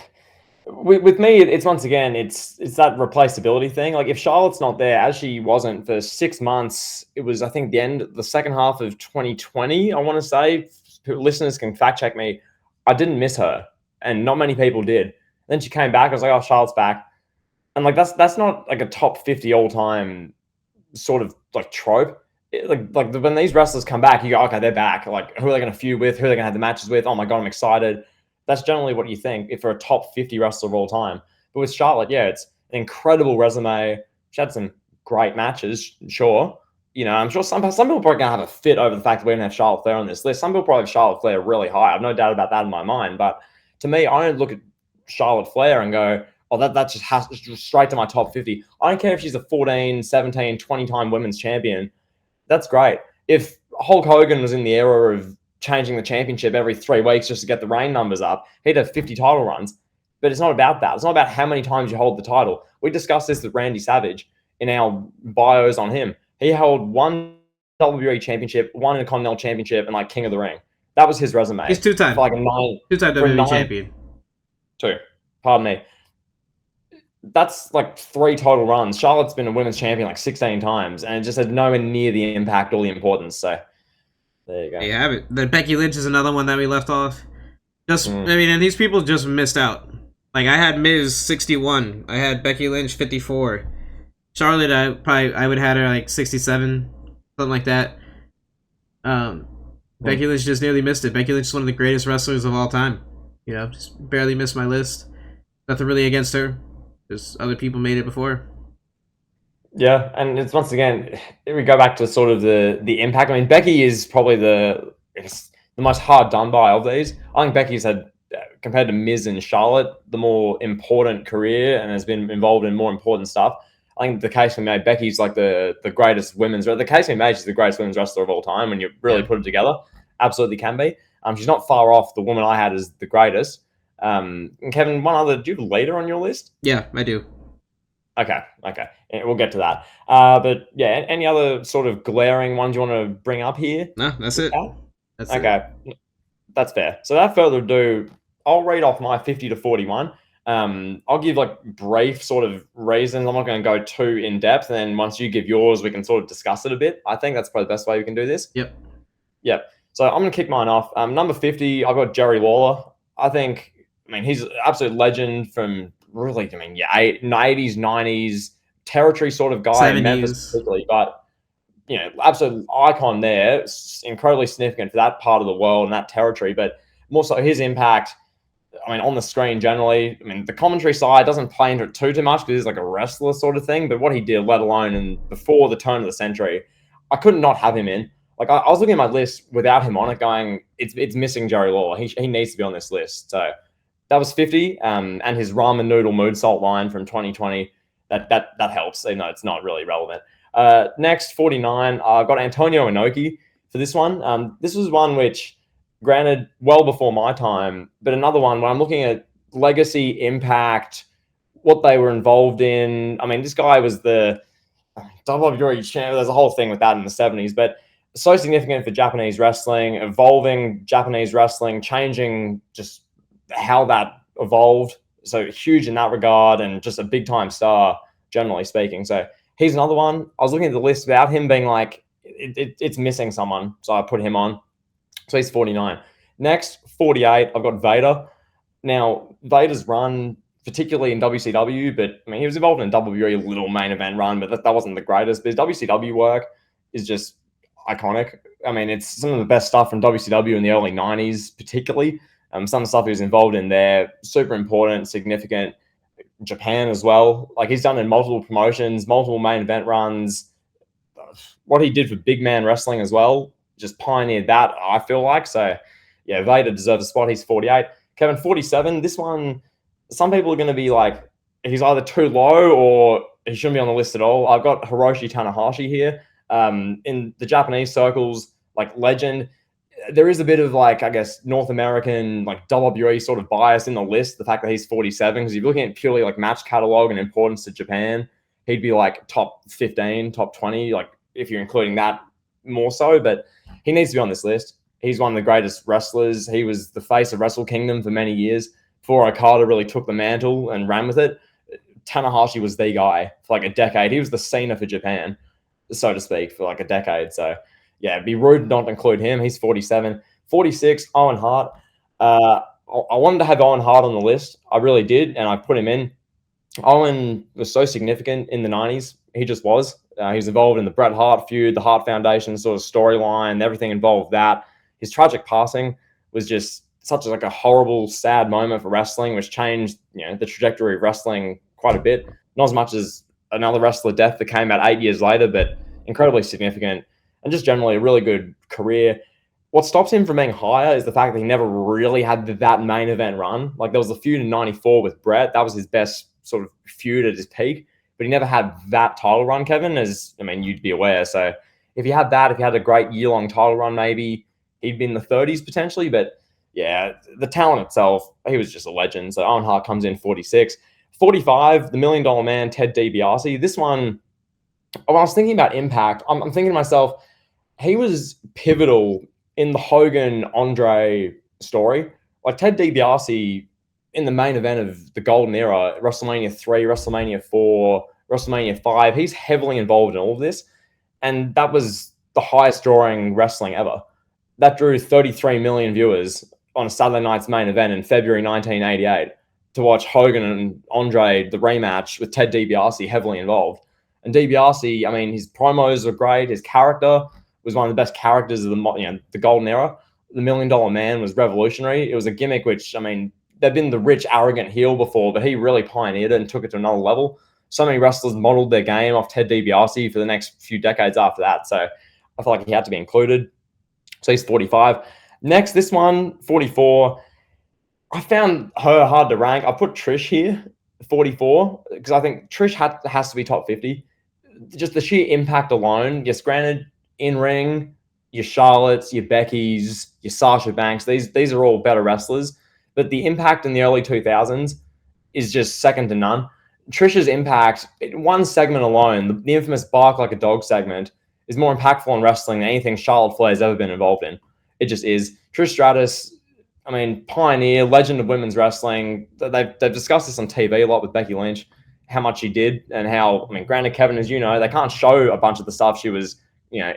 With me, it's once again, it's that replaceability thing. Like if Charlotte's not there, as she wasn't for 6 months, it was I think the second half of 2020. I want to say, listeners can fact check me. I didn't miss her, and not many people did. Then she came back. I was like, oh, Charlotte's back, and like that's not like a top 50 all time sort of like trope. Like when these wrestlers come back, you go, okay, they're back. Like who are they going to feud with? Who are they going to have the matches with? Oh my god, I'm excited. That's generally what you think if you're a top 50 wrestler of all time. But with Charlotte, yeah, it's an incredible resume. She had some great matches, sure. I'm sure some people are probably going to have a fit over the fact that we don't have Charlotte Flair on this list. Some people probably have Charlotte Flair really high. I've no doubt about that in my mind. But to me, I don't look at Charlotte Flair and go, oh, that just has straight to my top 50. I don't care if she's a 14, 17, 20-time women's champion. That's great. If Hulk Hogan was in the era of changing the championship every 3 weeks just to get the reign numbers up, he'd have 50 title runs. But it's not about that. It's not about how many times you hold the title. We discussed this with Randy Savage in our bios on him. He held 1 WWE championship, 1 Intercontinental championship, and like King of the Ring. That was his resume. He's two-time. Like two-time WWE champion. 2. Pardon me. That's like 3 total runs. Charlotte's been a women's champion like 16 times, and it just had nowhere near the impact or the importance. So there you go. You have it. Then Becky Lynch is another one that we left off. I mean, and these people just missed out. Like I had Miz 61. I had Becky Lynch 54. Charlotte, I would have had her like 67, something like that. Becky Lynch just nearly missed it. Becky Lynch is one of the greatest wrestlers of all time. Just barely missed my list. Nothing really against her. Because other people made it before. Yeah, and it's once again, we go back to sort of the impact. I mean, Becky is probably the most hard done by of these. I think Becky's had, compared to Miz and Charlotte, the more important career and has been involved in more important stuff. I think the case we made, Becky's like the greatest women's. The case we made, she's the greatest women's wrestler of all time. When you really put it together, absolutely can be. She's not far off the woman I had as the greatest. And Kevin, one other, do you have Lita on your list? Yeah, I do. Okay. We'll get to that. But yeah, any other sort of glaring ones you want to bring up here? No, that's it. That's okay. That's fair. So without further ado, I'll read off my 50 to 41. I'll give like brief sort of reasons. I'm not going to go too in depth. And then once you give yours, we can sort of discuss it a bit. I think that's probably the best way we can do this. Yep. So I'm going to kick mine off. Number 50, I've got Jerry Lawler. I mean, he's an absolute legend from really, 80s, 90s, territory sort of guy in Memphis particularly, but, absolute icon there, incredibly significant for that part of the world and that territory, but more so his impact, on the screen generally. The commentary side doesn't play into it too much because he's like a wrestler sort of thing, but what he did, let alone and before the turn of the century, I could not have him in. Like, I was looking at my list without him on it going, it's missing Jerry Lawler. He needs to be on this list. So that was 50, and his ramen noodle mood salt line from 2020, that helps, even though it's not really relevant. Next, 49, I've got Antonio Inoki. for this one. This was one which, granted, well before my time, but another one when I'm looking at legacy, impact, what they were involved in. I mean, this guy was the WWE champ. There's a whole thing with that in the 70s, but so significant for Japanese wrestling, evolving Japanese wrestling, changing just how that evolved. So huge in that regard, and just a big time star, generally speaking. So he's another one. I was looking at the list without him being like, it's missing someone. So I put him on. So he's 49. Next, 48, I've got Vader. Now, Vader's run, particularly in WCW, but I mean, he was involved in a WWE little main event run, but that wasn't the greatest. But his WCW work is just iconic. I mean, it's some of the best stuff from WCW in the early 90s, particularly. Some of the stuff he was involved in there, super important, significant. Japan as well. Like, he's done in multiple promotions, multiple main event runs. What he did for big man wrestling as well, just pioneered that, I feel like. So, yeah, Vader deserves a spot. He's 48. Kevin, 47. This one, some people are going to be like, he's either too low or he shouldn't be on the list at all. I've got Hiroshi Tanahashi here. In the Japanese circles, like legend, there is a bit of like, I guess, North American, like WWE sort of bias in the list. The fact that he's 47, because if you're looking at purely like match catalog and importance to Japan, he'd be like top 15, top 20, like if you're including that more so. But he needs to be on this list. He's one of the greatest wrestlers. He was the face of Wrestle Kingdom for many years before Okada really took the mantle and ran with it. Tanahashi was the guy for like a decade. He was the Cena for Japan, so to speak, for like a decade. So, yeah, it'd be rude not to include him. He's 47. 46, Owen Hart. I wanted to have Owen Hart on the list. I really did, and I put him in. Owen was so significant in the 90s. He just was. He was involved in the Bret Hart feud, the Hart Foundation sort of storyline, everything involved with that. His tragic passing was just such like a horrible, sad moment for wrestling, which changed, the trajectory of wrestling quite a bit. Not as much as another wrestler death that came out 8 years later, but incredibly significant, and just generally a really good career. What stops him from being higher is the fact that he never really had that main event run. Like, there was a feud in 94 with Bret. That was his best sort of feud at his peak, but he never had that title run, Kevin, as, I mean, you'd be aware. So if he had that, if he had a great year-long title run, maybe he'd be in the 30s potentially. But yeah, the talent itself, he was just a legend. So Owen Hart comes in 46. 45, the $1 Million Man, Ted DiBiase. This one, when I was thinking about impact, I'm thinking to myself, he was pivotal in the Hogan-Andre story. Like, Ted DiBiase in the main event of the Golden Era, WrestleMania 3, WrestleMania 4, WrestleMania 5, he's heavily involved in all of this. And that was the highest drawing wrestling ever. That drew 33 million viewers on a Saturday night's main event in February 1988 to watch Hogan and Andre, the rematch with Ted DiBiase heavily involved. And DiBiase, I mean, his promos were great. His character was one of the best characters of the Golden Era. The $1 Million Man was revolutionary. It was a gimmick which, I mean, there'd been the rich, arrogant heel before, but he really pioneered it and took it to another level. So many wrestlers modeled their game off Ted DiBiase for the next few decades after that. So I feel like he had to be included. So he's 45. Next, this one, 44. I found her hard to rank. I put Trish here, 44, because I think Trish has to be top 50. Just the sheer impact alone. Yes, granted, in-ring, your Charlottes, your Beckys, your Sasha Banks, these are all better wrestlers. But the impact in the early 2000s is just second to none. Trish's impact, one segment alone, the infamous Bark Like a Dog segment, is more impactful in wrestling than anything Charlotte Flair's ever been involved in. It just is. Trish Stratus, I mean, pioneer, legend of women's wrestling. They've discussed this on TV a lot with Becky Lynch, how much she did and how, I mean, granted, Kevin, as you know, they can't show a bunch of the stuff she was,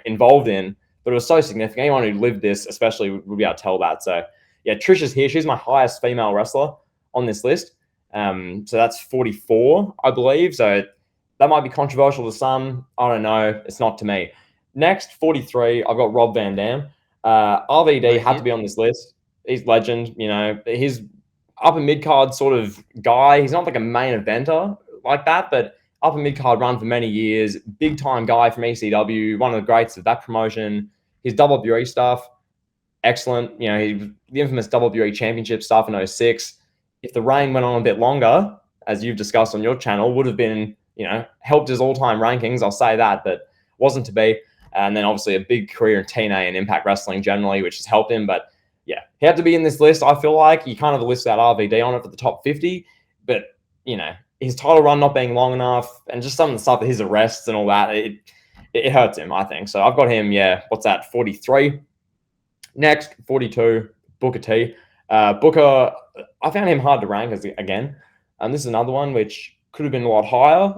involved in, but it was so significant. Anyone who lived this, especially, would be able to tell that. So, yeah, Trish is here. She's my highest female wrestler on this list. So that's 44, I believe. So that might be controversial to some. I don't know. It's not to me. Next, 43, I've got Rob Van Dam. RVD had to be on this list. He's legend. He's upper mid-card sort of guy. He's not like a main eventer like that, but upper mid-card run for many years. Big-time guy from ECW, one of the greats of that promotion. His WWE stuff, excellent. The infamous WWE Championship stuff in 06. If the reign went on a bit longer, as you've discussed on your channel, would have been, helped his all-time rankings. I'll say that, but wasn't to be. and then obviously a big career in TNA and Impact Wrestling generally, which has helped him. But yeah, he had to be in this list. I feel like you kind of list that RVD on it for the top 50, but his title run not being long enough, and just some of the stuff, his arrests and all that, it hurts him, I think. So I've got him, what's that, 43. Next, 42, Booker T. Booker, I found him hard to rank again. And this is another one which could have been a lot higher.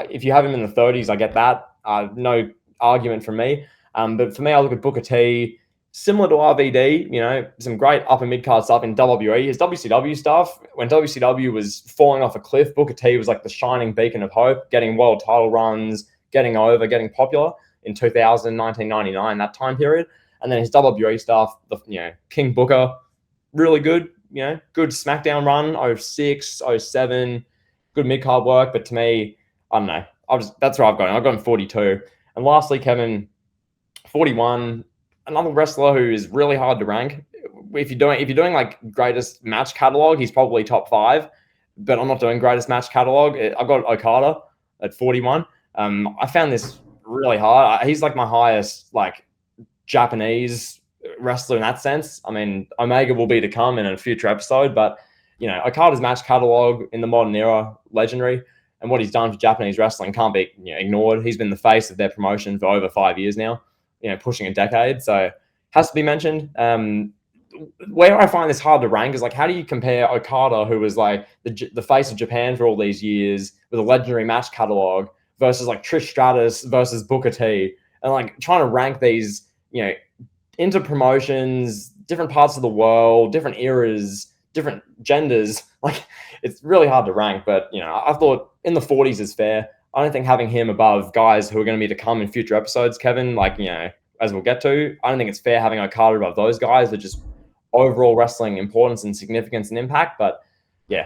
If you have him in the 30s, I get that. No argument from me. But for me, I look at Booker T, similar to RVD, some great upper mid-card stuff in WWE. His WCW stuff, when WCW was falling off a cliff, Booker T was like the shining beacon of hope, getting world title runs, getting over, getting popular in 2000, 1999, that time period. And then his WWE stuff, King Booker, really good, good SmackDown run, 06, 07, good mid-card work. But to me, I don't know. That's where I've got him. I've got him 42. And lastly, Kevin, 41, another wrestler who is really hard to rank. If you're doing like greatest match catalog, he's probably top 5. But I'm not doing greatest match catalog. I've got Okada at 41. I found this really hard. He's like my highest Japanese wrestler in that sense. I mean, Omega will be to come in a future episode, but Okada's match catalog in the modern era, legendary, and what he's done for Japanese wrestling can't be ignored. He's been the face of their promotion for over 5 years now, pushing a decade, so has to be mentioned. Where I find this hard to rank is how do you compare Okada, who was like the face of Japan for all these years, with a legendary match catalog, versus Trish Stratus versus Booker T, and trying to rank these into promotions, different parts of the world, different eras, different genders. It's really hard to rank, but I thought in the 40s is fair. I don't think having him above guys who are going to be to come in future episodes, Kevin, as we'll get to, I don't think it's fair having Okada above those guys. They're just overall wrestling importance and significance and impact. But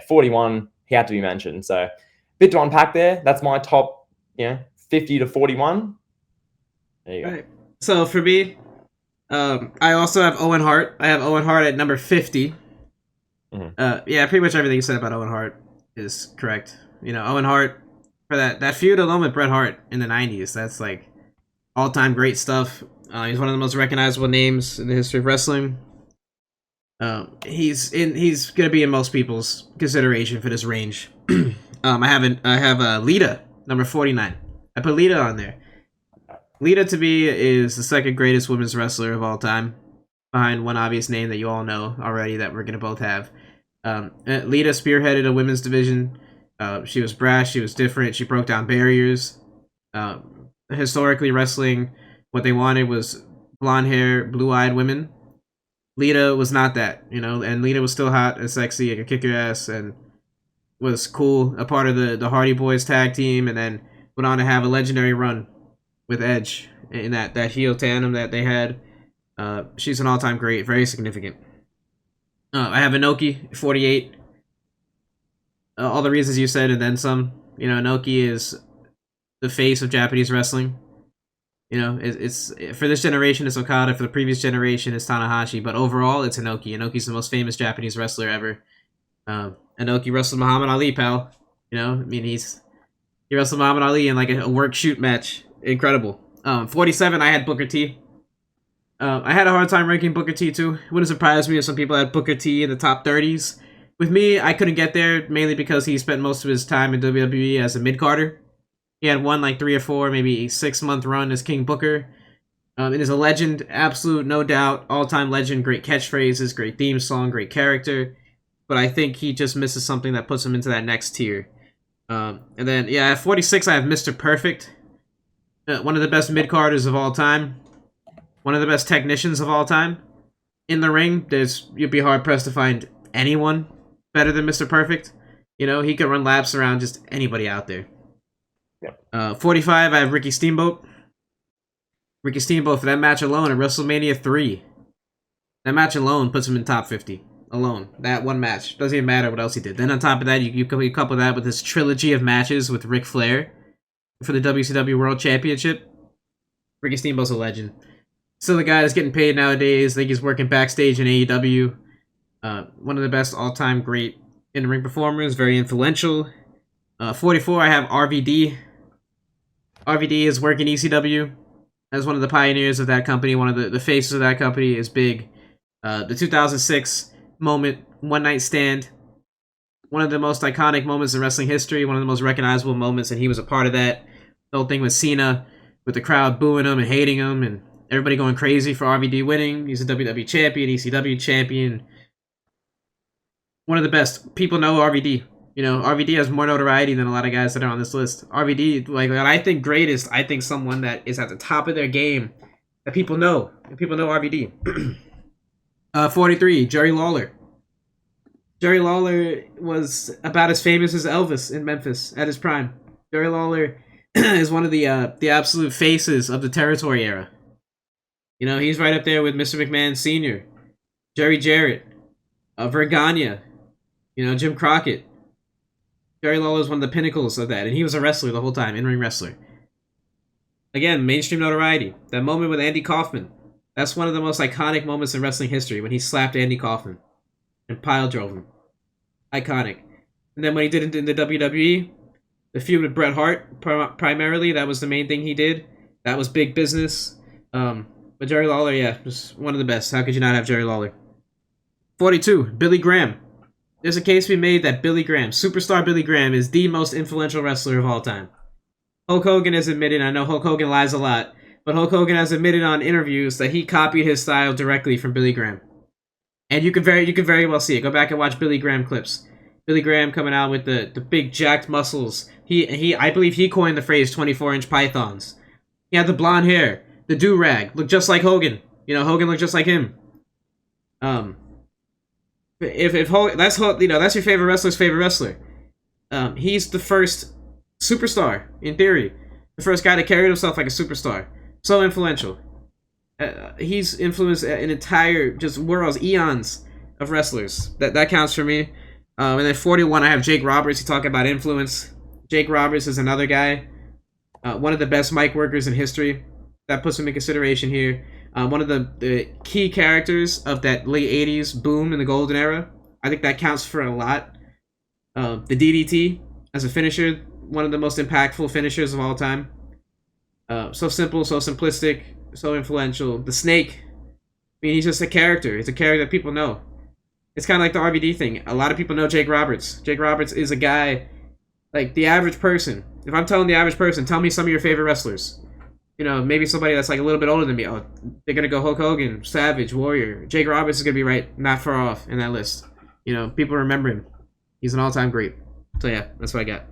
41, he had to be mentioned. So bit to unpack there. That's my top 50 to 41. There you go. Right. So for me, I also have Owen Hart. I have Owen Hart at number 50. Mm-hmm. Pretty much everything you said about Owen Hart is correct. Owen Hart, for that feud alone with Bret Hart in the 90s, that's all-time great stuff. He's one of the most recognizable names in the history of wrestling. He's gonna be in most people's consideration for this range. I have Lita, number 49. I put Lita on there. Lita, to me, is the second greatest women's wrestler of all time, behind one obvious name that you all know already that we're going to both have. Lita spearheaded a women's division. She was brash. She was different. She broke down barriers. Historically, wrestling, what they wanted was blonde hair, blue-eyed women. Lita was not that, and Lita was still hot and sexy and could kick your ass and was cool, a part of the Hardy Boys tag team, and then went on to have a legendary run with Edge in that heel tandem that they had. She's an all-time great, very significant. I have Inoki, 48. All the reasons you said and then some. Inoki is the face of Japanese wrestling. It's for this generation it's Okada, for the previous generation it's Tanahashi, but overall it's Inoki. Inoki's the most famous Japanese wrestler ever. Inoki wrestled Muhammad Ali, pal. He wrestled Muhammad Ali in a work shoot match. Incredible. 47, I had Booker T. I had a hard time ranking Booker T too. It wouldn't surprise me if some people had Booker T in the top 30s. With me, I couldn't get there, mainly because he spent most of his time in WWE as a mid-carder. He had one 3 or 4, maybe 6-month run as King Booker. It is a legend, absolute, no doubt, all-time legend, great catchphrases, great theme song, great character. But I think he just misses something that puts him into that next tier. And then, at 46, I have Mr. Perfect. One of the best mid-carders of all time. One of the best technicians of all time. In the ring, you'd be hard-pressed to find anyone better than Mr. Perfect. He could run laps around just anybody out there. Yep. 45, I have Ricky Steamboat. Ricky Steamboat, for that match alone at WrestleMania 3. That match alone puts him in top 50. Alone. That one match. Doesn't even matter what else he did. Then on top of that, you couple that with his trilogy of matches with Ric Flair for the WCW World Championship. Ricky Steamboat's a legend. Still a guy that's getting paid nowadays. I think he's working backstage in AEW. One of the best all-time great in-ring performers. Very influential. 44, I have RVD. RVD is working ECW. as one of the pioneers of that company, one of the faces of that company is big. The 2006 moment, one night stand, one of the most iconic moments in wrestling history, one of the most recognizable moments, and he was a part of that. The whole thing with Cena, with the crowd booing him and hating him, and everybody going crazy for RVD winning. He's a WWE champion, ECW champion. One of the best. People know RVD. You know, RVD has more notoriety than a lot of guys that are on this list. RVD, like, when I think greatest, I think someone that is at the top of their game that people know. And people know RVD. 43, Jerry Lawler. Jerry Lawler was about as famous as Elvis in Memphis at his prime. Jerry Lawler is one of the absolute faces of the territory era. You know, he's right up there with Mr. McMahon Sr., Jerry Jarrett, Vergania, you know, Jim Crockett. Jerry Lawler is one of the pinnacles of that, and he was a wrestler the whole time, in-ring wrestler. Again, mainstream notoriety. That moment with Andy Kaufman, that's one of the most iconic moments in wrestling history, when he slapped Andy Kaufman and pile drove him. Iconic. And then when he did it in the WWE, the feud with Bret Hart, primarily, that was the main thing he did. That was big business. But Jerry Lawler, yeah, was one of the best. How could you not have Jerry Lawler? 42, Billy Graham. There's a case to be made that Billy Graham, superstar Billy Graham, is the most influential wrestler of all time. Hulk Hogan has admitted, I know Hulk Hogan lies a lot, but Hulk Hogan has admitted on interviews that he copied his style directly from Billy Graham. And you can very well see it. Go back and watch Billy Graham clips. Billy Graham coming out with the big jacked muscles. I believe he coined the phrase 24-inch pythons. He had the blonde hair, the do-rag, looked just like Hogan. You know, Hogan looked just like him. If Hogan, that's your favorite wrestler's favorite wrestler. He's the first superstar in theory, the first guy that carried himself like a superstar. So influential. He's influenced an entire just worlds, eons of wrestlers. That counts for me. And then 41, I have Jake Roberts. You talk about influence. Jake Roberts is another guy, one of the best mic workers in history. That puts him in consideration here. One of the key characters of that late 80s boom in the golden era. I think that counts for a lot. The DDT as a finisher, one of the most impactful finishers of all time. So simple, so simplistic, so influential. The Snake, I mean, he's just a character. It's a character that people know. It's kind of like the RVD thing. A lot of people know Jake Roberts. Jake Roberts is a guy, like the average person. If I'm telling the average person, tell me some of your favorite wrestlers. You know, maybe somebody that's like a little bit older than me. Oh, they're gonna go Hulk Hogan, Savage, Warrior. Jake Roberts is gonna be right, not far off in that list. You know, people remember him. He's an all-time great. So yeah, that's what I got.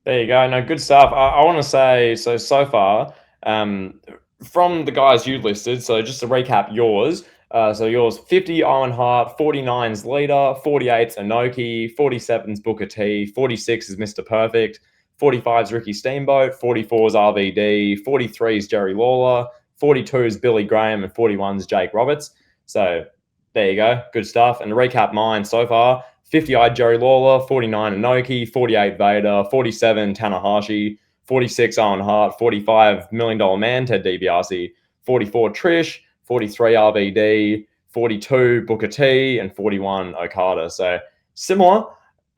There you go. No, good stuff. I want to say, so far, from the guys you listed, so just to recap yours, so yours, 50, Owen Hart, 49's Lita, 48's Inoki, 47's Booker T, 46 is Mr. Perfect, 45's Ricky Steamboat, 44's RVD, 43's Jerry Lawler, 42's Billy Graham, and 41's Jake Roberts. So there you go. Good stuff. And to recap mine so far, 50 Jerry Lawler, 49 Inoki, 48 Vader, 47 Tanahashi, 46 Owen Hart, 45 $1 Million Man Ted DiBiase, 44 Trish, 43 RVD, 42 Booker T, and 41 Okada. So similar,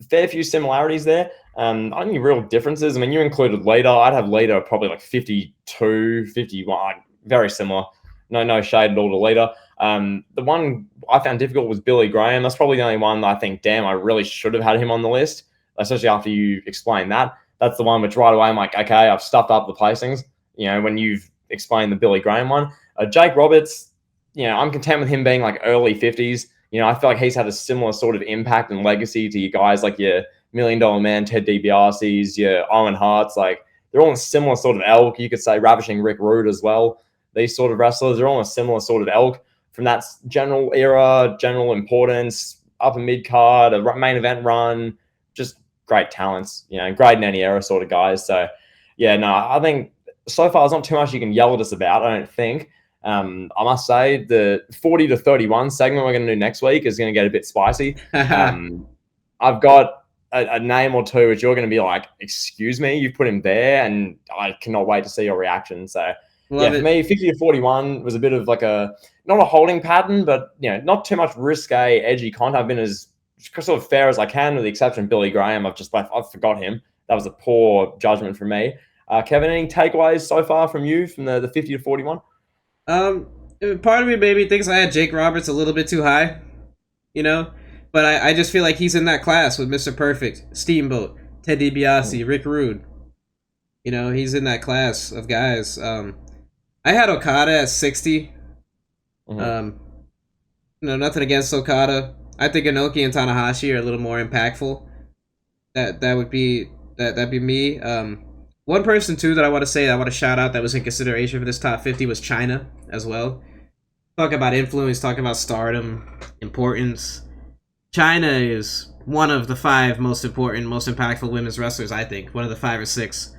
fair few similarities there. Only real differences. I mean, you included Lita. I'd have Lita probably like 52, 51, very similar. No shade at all to Lita. The one I found difficult was Billy Graham. That's probably the only one that I think, damn, I really should have had him on the list, especially after you explained that. That's the one which right away I'm like, okay, I've stuffed up the placings, you know, when you've explained the Billy Graham one. Jake Roberts, you know, I'm content with him being like early 50s. You know, I feel like he's had a similar sort of impact and legacy to you guys like your $1 Million Man, Ted DiBiase's, your Owen Hart's. Like, they're all in a similar sort of elk. You could say Ravishing Rick Rude as well. These sort of wrestlers, they're all in a similar sort of elk from that general era, general importance, upper mid card, a main event run, just great talents, you know, great in any era sort of guys. So, yeah, no, I think so far there's not too much you can yell at us about, I don't think. I must say the 40 to 31 segment we're going to do next week is going to get a bit spicy. I've got a name or two which you're going to be like, excuse me, you put him there, and I cannot wait to see your reaction. So, for me, 50 to 41 was a bit of like not a holding pattern, but, you know, not too much risque, edgy content. I've been as sort of fair as I can, with the exception of Billy Graham. I've forgot him. That was a poor judgment from me. Kevin, any takeaways so far from you from the 50 to 41? Um, Part of me maybe thinks I had Jake Roberts a little bit too high, you know, but I just feel like he's in that class with Mr. Perfect, Steamboat, Ted DiBiase, Rick Rude. You know, he's in that class of guys. I had Okada at 60. Mm-hmm. Um, nothing against Okada. I think Inoki and Tanahashi are a little more impactful. That would be that'd be me. One person too that I want to say I want to shout out that was in consideration for this top 50 was China as well. Talking about influence, talking about stardom, importance. China is one of the 5 most important, most impactful women's wrestlers. I think one of the 5 or 6.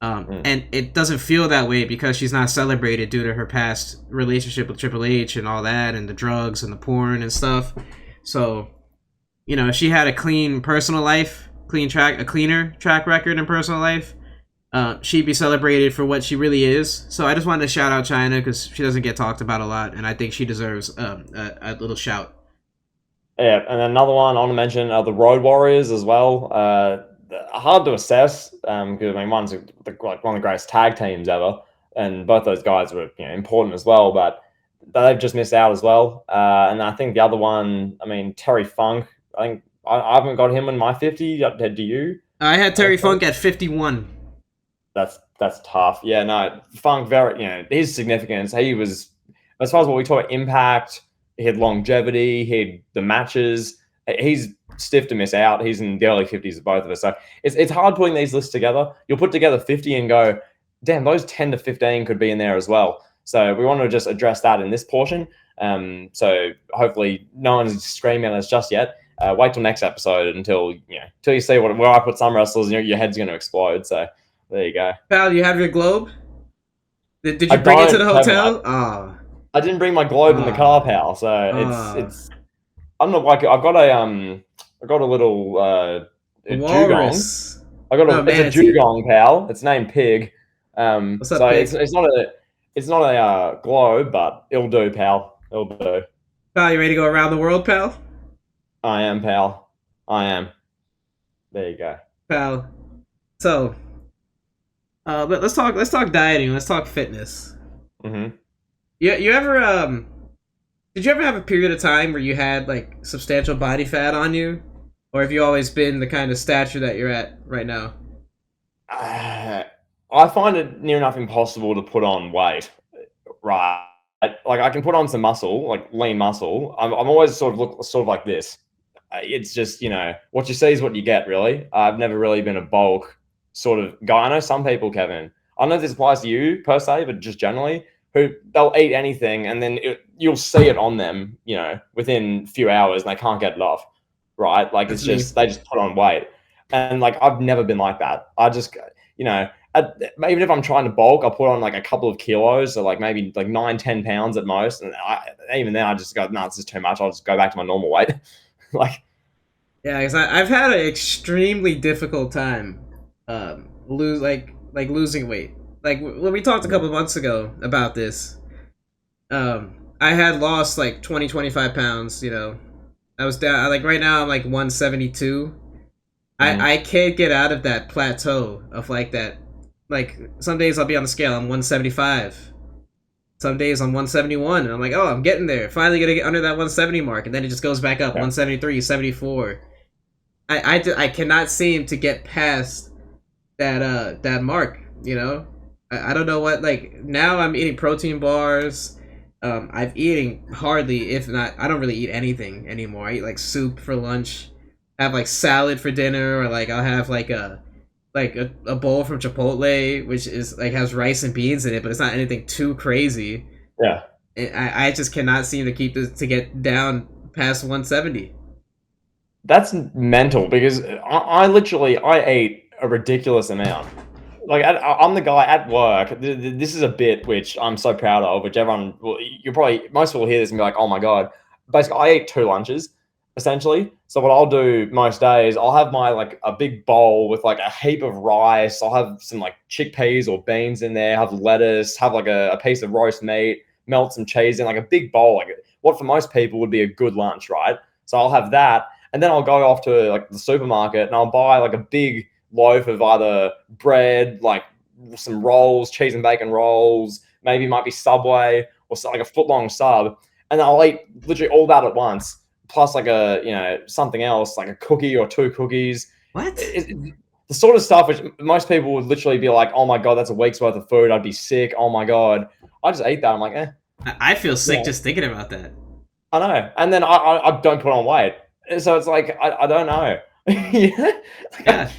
And it doesn't feel that way because she's not celebrated due to her past relationship with Triple H and all that, and the drugs and the porn and stuff. So, if she had a clean personal life, a cleaner track record in personal life, she'd be celebrated for what she really is. So I just wanted to shout out China because she doesn't get talked about a lot, and I think she deserves a little shout. Yeah, and another one I want to mention are the Road Warriors as well. Hard to assess because one's like one of the greatest tag teams ever, and both those guys were important as well, but they've just missed out as well. And I think the other one, Terry Funk. I think I haven't got him in my 50. Do you? I had Terry Funk at 51. That's tough. Yeah, no, Funk very his significance. He was, as far as what we talk about impact. He had longevity. He had the matches. He's stiff to miss out. He's in the early 50s of both of us. So it's hard putting these lists together. You'll put together 50 and go, damn, those 10 to 15 could be in there as well. So we want to just address that in this portion. So hopefully no one's screaming at us just yet. Wait till next episode until you see where I put some wrestlers, your head's going to explode. So there you go. Pal, you have your globe? Did you bring it to the hotel? I didn't bring my globe in the car, pal. So it's. I'm not like I've got a little dugong. It's a dugong, pal. It's named Pig. What's up, Pig? It's not a globe, but it'll do, pal. It'll do. Pal, you ready to go around the world, pal? I am, pal. I am. There you go, pal. So, let's talk dieting. Let's talk fitness. Mm-hmm. You ever did you ever have a period of time where you had like substantial body fat on you, or have you always been the kind of stature that you're at right now? I find it near enough impossible to put on weight. Right, like I can put on some muscle, like lean muscle. I'm always sort of like this. It's just what you see is what you get. Really, I've never really been a bulk sort of guy. I know some people, Kevin. I don't know if this applies to you per se, but just generally. Who they'll eat anything and then you'll see it on them, within a few hours and they can't get it off, right? Like it's just they just put on weight, and like I've never been like that. I just, even if I'm trying to bulk, I'll put on like a couple of kilos, so like maybe like 9-10 pounds at most, and even then I just go, no, this is too much. I'll just go back to my normal weight. Like, yeah, because I've had an extremely difficult time, losing weight. Like when we talked a couple of months ago about this, I had lost like 25 pounds. I was down. Like right now, I'm like 172. I can't get out of that plateau of like that. Like some days I'll be on the scale, I'm 175. Some days I'm 171, and I'm like, oh, I'm getting there. Finally gonna get under that 170 mark, and then it just goes back up, 173, 74. I cannot seem to get past that mark. I don't know what, like, now I'm eating protein bars. I'm eating hardly, if not, I don't really eat anything anymore. I eat, like, soup for lunch. I have, like, salad for dinner, or, like, I'll have, like, a bowl from Chipotle, which is, like, has rice and beans in it, but it's not anything too crazy. Yeah. I just cannot seem to keep this, to get down past 170. That's mental, because I literally ate a ridiculous amount. Like I'm the guy at work. This is a bit which I'm so proud of, which everyone, most people hear this and be like, oh my God. Basically, I eat 2 lunches, essentially. So what I'll do most days, I'll have my, like, a big bowl with, like, a heap of rice. I'll have some, like, chickpeas or beans in there, have lettuce, have, like, a piece of roast meat, melt some cheese in, like, a big bowl. Like, what for most people would be a good lunch, right? So I'll have that. And then I'll go off to, like, the supermarket and I'll buy, like, a big loaf of either bread, like some rolls, cheese and bacon rolls, maybe might be Subway or like a foot-long sub, and I'll eat literally all that at once, plus like something else, like a cookie or 2 cookies. What? The sort of stuff which most people would literally be like, oh my God, that's a week's worth of food. I'd be sick. Oh my God. I just eat that. I'm like, eh. I feel sick just thinking about that. I know. And then I don't put on weight. So it's like, I don't know. Yeah.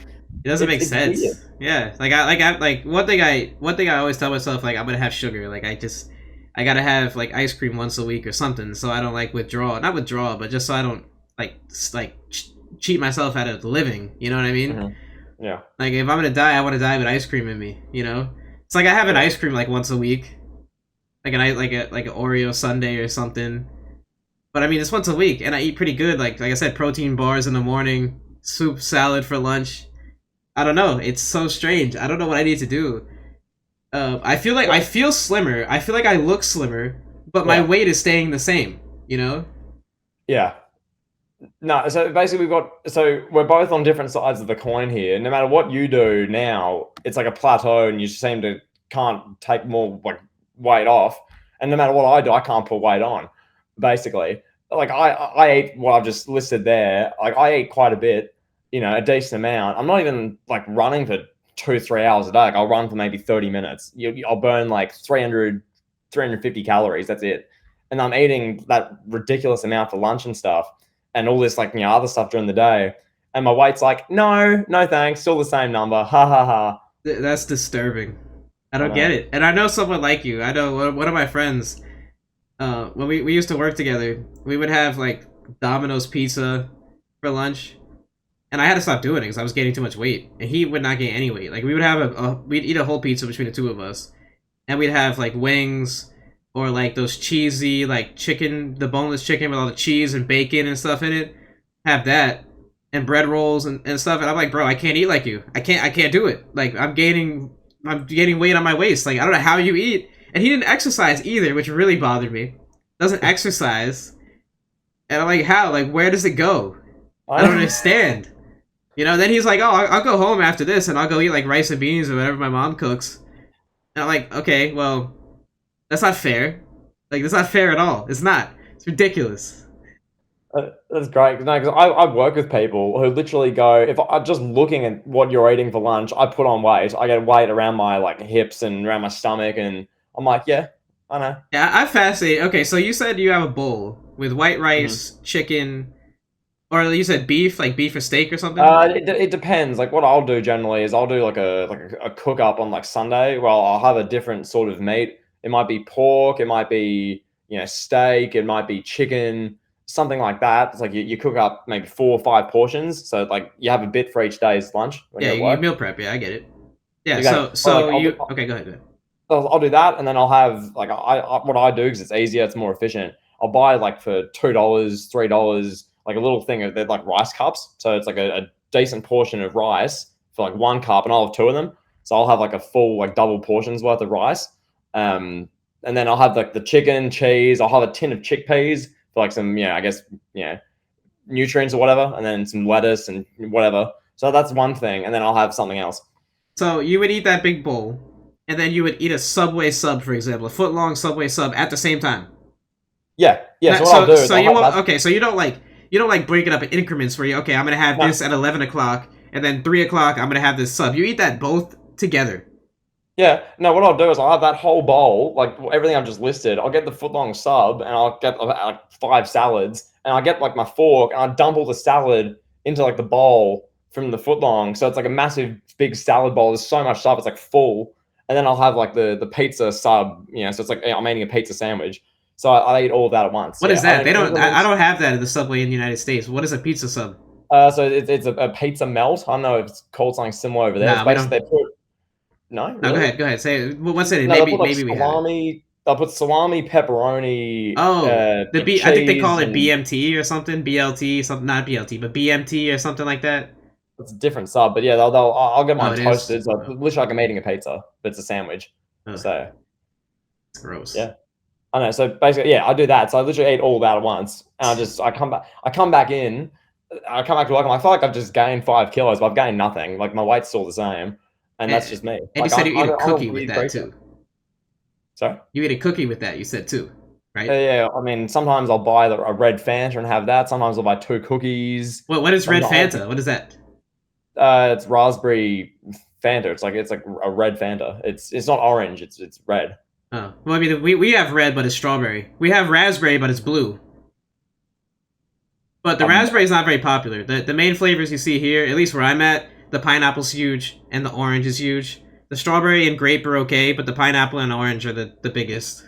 It doesn't make sense. Weird. Yeah. Like one thing I always tell myself, like, I'm going to have sugar. Like I got to have like ice cream once a week or something. So I don't like not withdraw, but just so I don't like cheat myself out of living. You know what I mean? Mm-hmm. Yeah. Like if I'm going to die, I want to die with ice cream in me, you know? It's like I have an ice cream like once a week. Like an Oreo sundae or something. But I mean, it's once a week, and I eat pretty good. Like I said, protein bars in the morning, soup, salad for lunch. I don't know. It's so strange. I don't know what I need to do. I feel slimmer. I feel like I look slimmer, but my weight is staying the same. You know? Yeah. No. So basically, we're both on different sides of the coin here. No matter what you do now, it's like a plateau, and you seem to can't take more like weight off. And no matter what I do, I can't put weight on. Basically, like I eat what I've just listed there. Like I eat quite a bit, a decent amount. I'm not even like running for 2-3 hours a day. Like I'll run for maybe 30 minutes. I'll burn like 350 calories. That's it. And I'm eating that ridiculous amount for lunch and stuff, and all this like other stuff during the day. And my weight's like, no thanks, still the same number. Ha ha ha. That's disturbing. I don't get it. And I know someone like you. I know one of my friends. When we used to work together, we would have like Domino's pizza for lunch, and I had to stop doing it because I was gaining too much weight, and he would not gain any weight. Like we would have we'd eat a whole pizza between the two of us, and we'd have like wings or like those cheesy like the boneless chicken with all the cheese and bacon and stuff in it. Have that and bread rolls and stuff, and I'm like, bro, I can't eat like you. I can't do it. Like I'm gaining weight on my waist. Like I don't know how you eat. And he didn't exercise either, which really bothered me. Doesn't exercise. And I'm like, how? Like, where does it go? I don't understand. Then he's like, oh, I'll go home after this and I'll go eat like rice and beans or whatever my mom cooks. And I'm like, okay, well, that's not fair. Like, that's not fair at all. It's not. It's ridiculous. That's great. Because I work with people who literally go, if I'm just looking at what you're eating for lunch, I put on weight. I get weight around my like hips and around my stomach, and I'm like, yeah, I know. Yeah, I'm fascinated. Okay, so you said you have a bowl with white rice, chicken, or you said beef, like beef or steak or something? It depends. Like what I'll do generally is I'll do like a cook up on like Sunday where I'll have a different sort of meat. It might be pork, it might be steak, it might be chicken, something like that. It's like you cook up maybe 4 or 5 portions, so like you have a bit for each day's lunch. Yeah, you meal prep. Yeah, I get it. Yeah, okay, go ahead. I'll do that, and then I'll have like what I do because it's easier, it's more efficient. I'll buy like for $2, $3, like a little thing of they're like rice cups, so it's like a decent portion of rice for like 1 cup, and I'll have 2 of them. So I'll have like a full like double portions worth of rice, and then I'll have like the chicken, cheese. I'll have a tin of chickpeas for like some nutrients or whatever, and then some lettuce and whatever. So that's one thing, and then I'll have something else. So you would eat that big bowl. And then you would eat a Subway sub, for example, a foot-long Subway sub at the same time. Yeah. So what I'll do is so you don't like break it up in increments where I'm gonna have this at 11 o'clock, and then 3 o'clock I'm gonna have this sub. You eat that both together. Yeah. No, what I'll do is I'll have that whole bowl, like everything I've just listed. I'll get the foot-long sub, and I'll get like 5 salads, and I'll get like my fork, and I'll dump all the salad into like the bowl from the foot-long. So it's like a massive, big salad bowl. There's so much stuff. It's like full. And then I'll have like the pizza sub, so it's like I'm eating a pizza sandwich. So I eat all of that at once. What is that? I don't have that in the Subway in the United States. What is a pizza sub? So it's a pizza melt. I don't know if it's called something similar over there. Nah, we don't. No, really? No, go ahead. Say what's it? No, maybe we have. They'll put salami, pepperoni. Oh, I think they call it BMT or something. BLT, something, not BLT, but BMT or something like that. It's a different sub, but yeah, I'll get mine toasted. So literally like I'm eating a pizza, but it's a sandwich. Oh. So it's gross. Yeah, I know. So basically, I do that. So I literally eat all that at once, and I come back to work. And I feel like I've just gained 5 kilos, but I've gained nothing. Like my weight's still the same. and that's just me. And you Like said you eat a I'm a cookie with weird that creature. too. Sorry. You eat a cookie with that. You said too, right? Yeah, I mean, sometimes I'll buy a red Fanta and have that. Sometimes I'll buy 2 cookies. What is red Sometimes Fanta? What is that? it's raspberry Fanta. It's like a red Fanta. It's not orange. It's red. Oh, well, I mean, we have red, but it's strawberry. We have raspberry, but it's blue. But the raspberry is not very popular. The main flavors you see here, at least where I'm at, the pineapple's huge and the orange is huge. The strawberry and grape are okay, but the pineapple and orange are the biggest.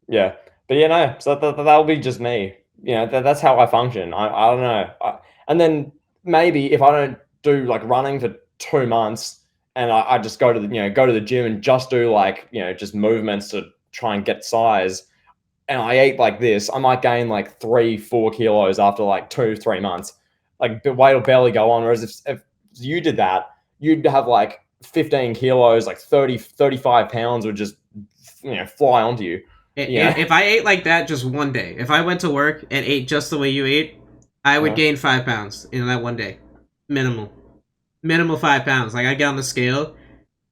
Yeah, but you know, so that'll be just me. You know, that's how I function. I don't know. And then maybe if I don't do like running for 2 months and I just go to the gym and just do like just movements to try and get size, and I eat like this, I might gain like 3-4 kilos after like 2-3 months. Like the weight will barely go on. Whereas if you did that, you'd have like 15 kilos, like 35 pounds would just fly onto you. If I ate like that just one day, if I went to work and ate just the way you ate, I would gain 5 pounds in that one day. Minimal 5 pounds. Like, I'd get on the scale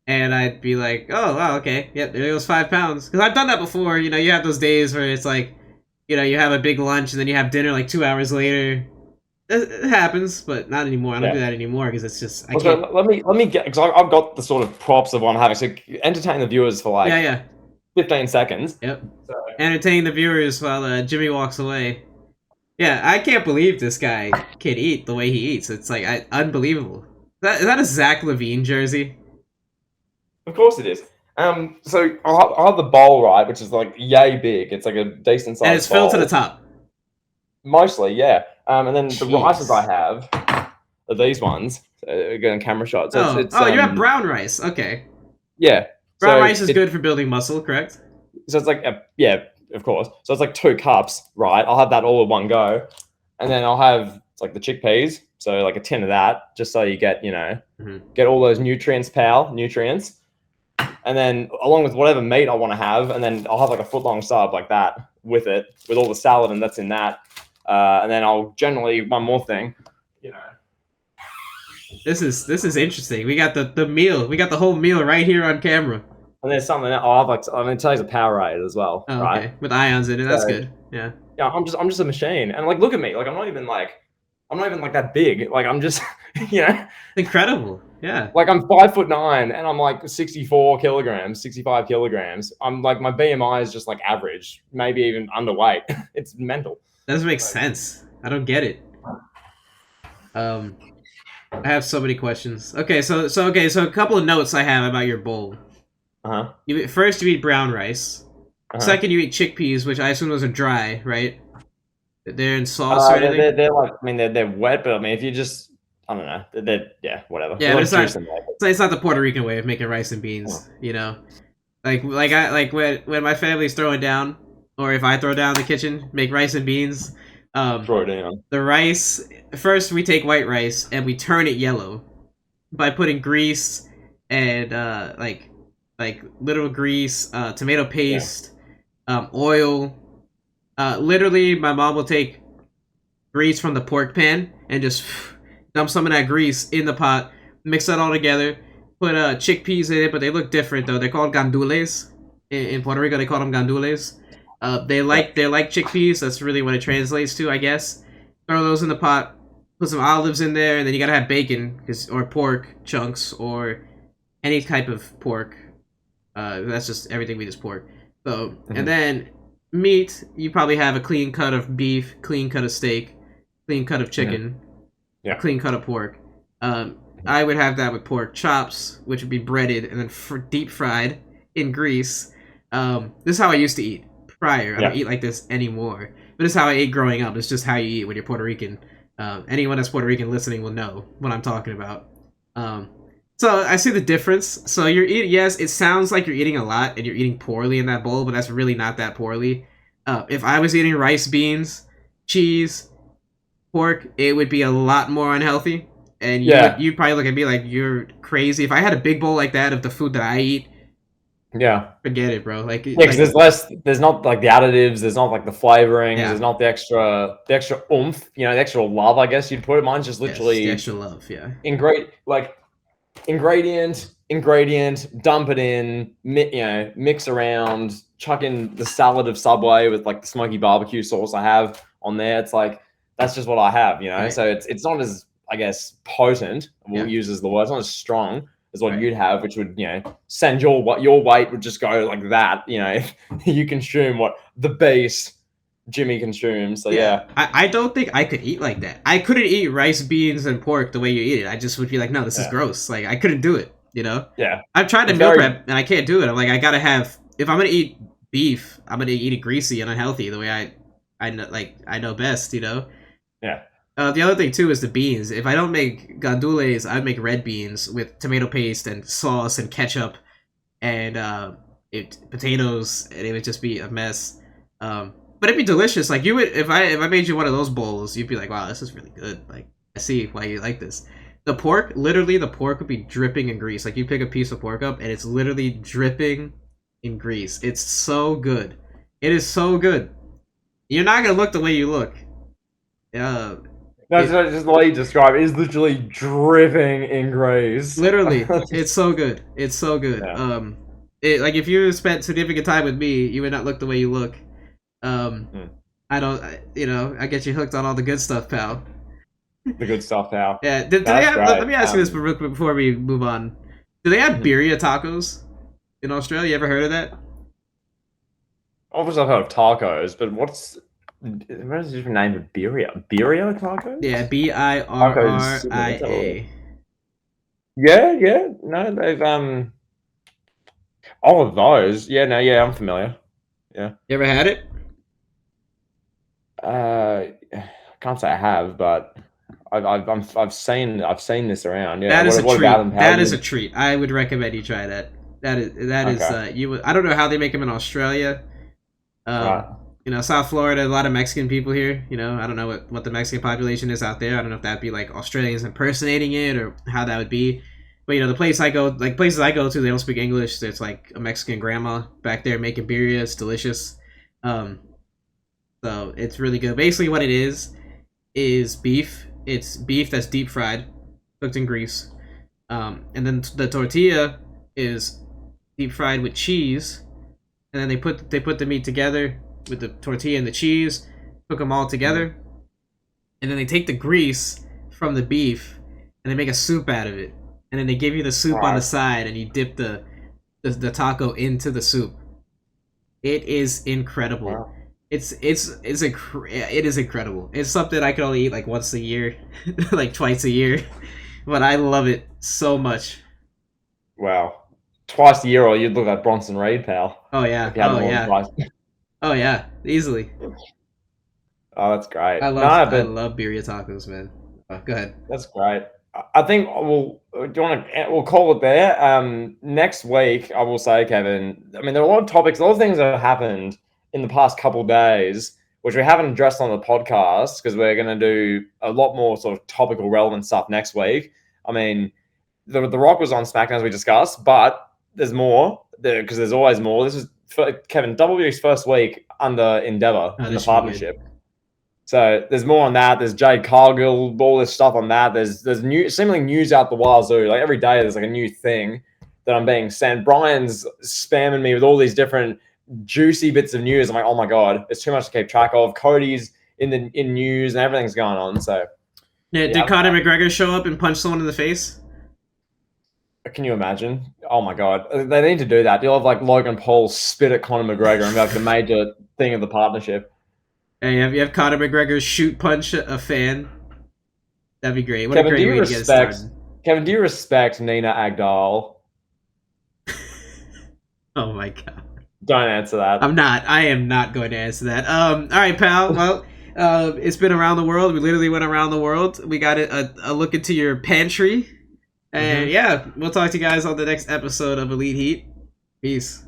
and I'd be like, oh, wow, okay. Yep, there goes 5 pounds. Because I've done that before. You know, you have those days where it's like, you have a big lunch and then you have dinner like 2 hours later. It happens, but not anymore. I don't do that anymore because it's just, I can't. Let me get, because I've got the sort of props of what I'm having. So entertain the viewers for like 15 seconds. Yep. So. Entertain the viewers while Jimmy walks away. Yeah, I can't believe this guy can eat the way he eats. It's like unbelievable. Is that a Zach Levine jersey? Of course it is. So I'll have the bowl, right, which is like yay big. It's like a decent size. And it's filled to the top. Mostly, yeah. And then the rices I have are these ones. Again, camera shot. So you have brown rice. Okay. Yeah. Brown rice is good for building muscle, correct? So it's like, yeah, of course. So it's like 2 cups, right? I'll have that all in one go. And then I'll have like the chickpeas. So like a tin of that, just so you get, get all those nutrients. And then along with whatever meat I want to have. And then I'll have like a foot-long sub like that with it, with all the salad and that's in that. And then I'll generally, one more thing, This is interesting. We got the meal. We got the whole meal right here on camera. And there's something that I'll have like, I'm going to tell you the Powerade as well. Oh, right? Okay. With ions in it. That's good. Yeah. Yeah, I'm just a machine. And like, look at me. Like, I'm not even like that big. Like, I'm just, Incredible. Yeah. Like, I'm 5'9" and I'm like 64 kilograms, 65 kilograms. I'm like, my BMI is just like average, maybe even underweight. It's mental. That doesn't make sense. I don't get it. I have so many questions. Okay, so a couple of notes I have about your bowl. First, you eat brown rice. Second, you eat chickpeas, which I assume those are dry, right? They're in sauce or anything? They're like, I mean, they're wet, but I mean, if you just, I don't know, whatever. Yeah, but it's not the Puerto Rican way of making rice and beans, Like when my family's throwing down, or if I throw down in the kitchen, make rice and beans. Throw it down. The rice, first we take white rice and we turn it yellow by putting grease and like little grease, tomato paste, oil. Literally, my mom will take grease from the pork pan and just dump some of that grease in the pot, mix that all together, put chickpeas in it, but they look different though. They're called gandules. In Puerto Rico, they call them gandules. They like chickpeas. That's really what it translates to, I guess. Throw those in the pot, put some olives in there, and then you gotta have bacon, or pork chunks, or any type of pork. That's just everything we just pork. So, and then meat, you probably have a clean cut of beef, clean cut of steak, clean cut of chicken, clean cut of pork. I would have that with pork chops, which would be breaded and then deep fried in grease. This is how I used to eat prior. I don't eat like this anymore. But this is how I ate growing up. It's just how you eat when you're Puerto Rican. Anyone that's Puerto Rican listening will know what I'm talking about. So I see the difference. So you're eating, yes, it sounds like you're eating a lot and you're eating poorly in that bowl, but that's really not that poorly. If I was eating rice, beans, cheese, pork, it would be a lot more unhealthy. And you'd probably look at me like you're crazy. If I had a big bowl like that of the food that I eat, forget it, bro. Like, because there's not like the additives, there's not like the flavorings, there's not the extra oomph, the extra love, I guess you'd put it. Mine's just literally the extra love, ingredient, ingredient, dump it in, mix around, chuck in the salad of Subway with like the smoky barbecue sauce I have on there. It's like that's just what I have, Right. So it's not as, I guess, potent. We'll use as the word. It's not as strong as what you'd have, which would send your weight would just go like that. If you consume what the base Jimmy consumes. So yeah. I don't think I could eat like that. I couldn't eat rice, beans, and pork the way you eat it. I just would be like, no, this is gross. Like I couldn't do it. Yeah. I've tried to meal prep and I can't do it. I'm like, I gotta have. If I'm gonna eat beef, I'm gonna eat it greasy and unhealthy the way I know best. Yeah. The other thing too is the beans. If I don't make gandules, I make red beans with tomato paste and sauce and ketchup and potatoes, and it would just be a mess. But it'd be delicious. Like you would, if I made you one of those bowls, you'd be like, wow, this is really good. Like I see why you like this. The pork would be dripping in grease. Like you pick a piece of pork up and it's literally dripping in grease. It's so good. It is so good. You're not gonna look the way you look. That's just the way you describe it. It's literally dripping in grease. Literally, it's so good. It's so good. Yeah. Like if you spent significant time with me, you would not look the way you look. I don't. I get you hooked on all the good stuff, pal. The good stuff, pal. Yeah. Let me ask you this real quick before we move on. Do they have birria tacos in Australia? You ever heard of that? Obviously, I've heard of tacos, but what is the different name of birria? Birria tacos? Yeah, BIRRIA. Yeah. No, they've all of those. Yeah, no, yeah, I'm familiar. Yeah. You ever had it? I can't say I have, but I've seen this around. Yeah. That is a treat. That is a treat. I would recommend you try that. That is you would. I don't know how they make them in Australia. Right. South Florida, a lot of Mexican people here. I don't know what the Mexican population is out there. I don't know if that'd be like Australians impersonating it or how that would be. But the places I go to, they don't speak English. There's like a Mexican grandma back there making birria. It's delicious. So it's really good. Basically, what it is beef. It's beef that's deep fried, cooked in grease, and then the tortilla is deep fried with cheese, and then they put the meat together with the tortilla and the cheese, cook them all together, and then they take the grease from the beef and they make a soup out of it, and then they give you the soup on the side, and you dip the taco into the soup. It is incredible. Wow. It is incredible. It's something I can only eat like once a year, like twice a year, but I love it so much. Wow, twice a year, or you'd look like Bronson Reed, pal. Oh yeah. Oh yeah, easily. Oh, that's great. I love birria tacos, man. Go ahead. That's great. I think we'll call it there. Next week, I will say, Kevin. I mean, there are a lot of topics, a lot of things that have happened in the past couple of days, which we haven't addressed on the podcast because we're going to do a lot more sort of topical, relevant stuff next week. I mean, the Rock was on SmackDown as we discussed, but there's more because there's always more. This is Kevin WWE's first week under Endeavor in the partnership. So there's more on that. There's Jade Cargill, all this stuff on that. There's seemingly news out the wazoo. Like every day there's like a new thing that I'm being sent. Brian's spamming me with all these different juicy bits of news. I'm like, oh my god, it's too much to keep track of. Cody's in news and everything's going on. So did Conor McGregor show up and punch someone in the face? Can you imagine? Oh my god, they need to do that. You'll have like Logan Paul spit at Conor McGregor and be like the major thing of the partnership. Hey, you have Conor McGregor shoot punch a fan. That'd be great. What Kevin, a great way to get started. Kevin, do you respect Nina Agdal? Oh my god. Don't answer that. I am not going to answer that. All right, pal. Well, it's been around the world. We literally went around the world. We got a look into your pantry. And yeah, we'll talk to you guys on the next episode of Elite Heat. Peace.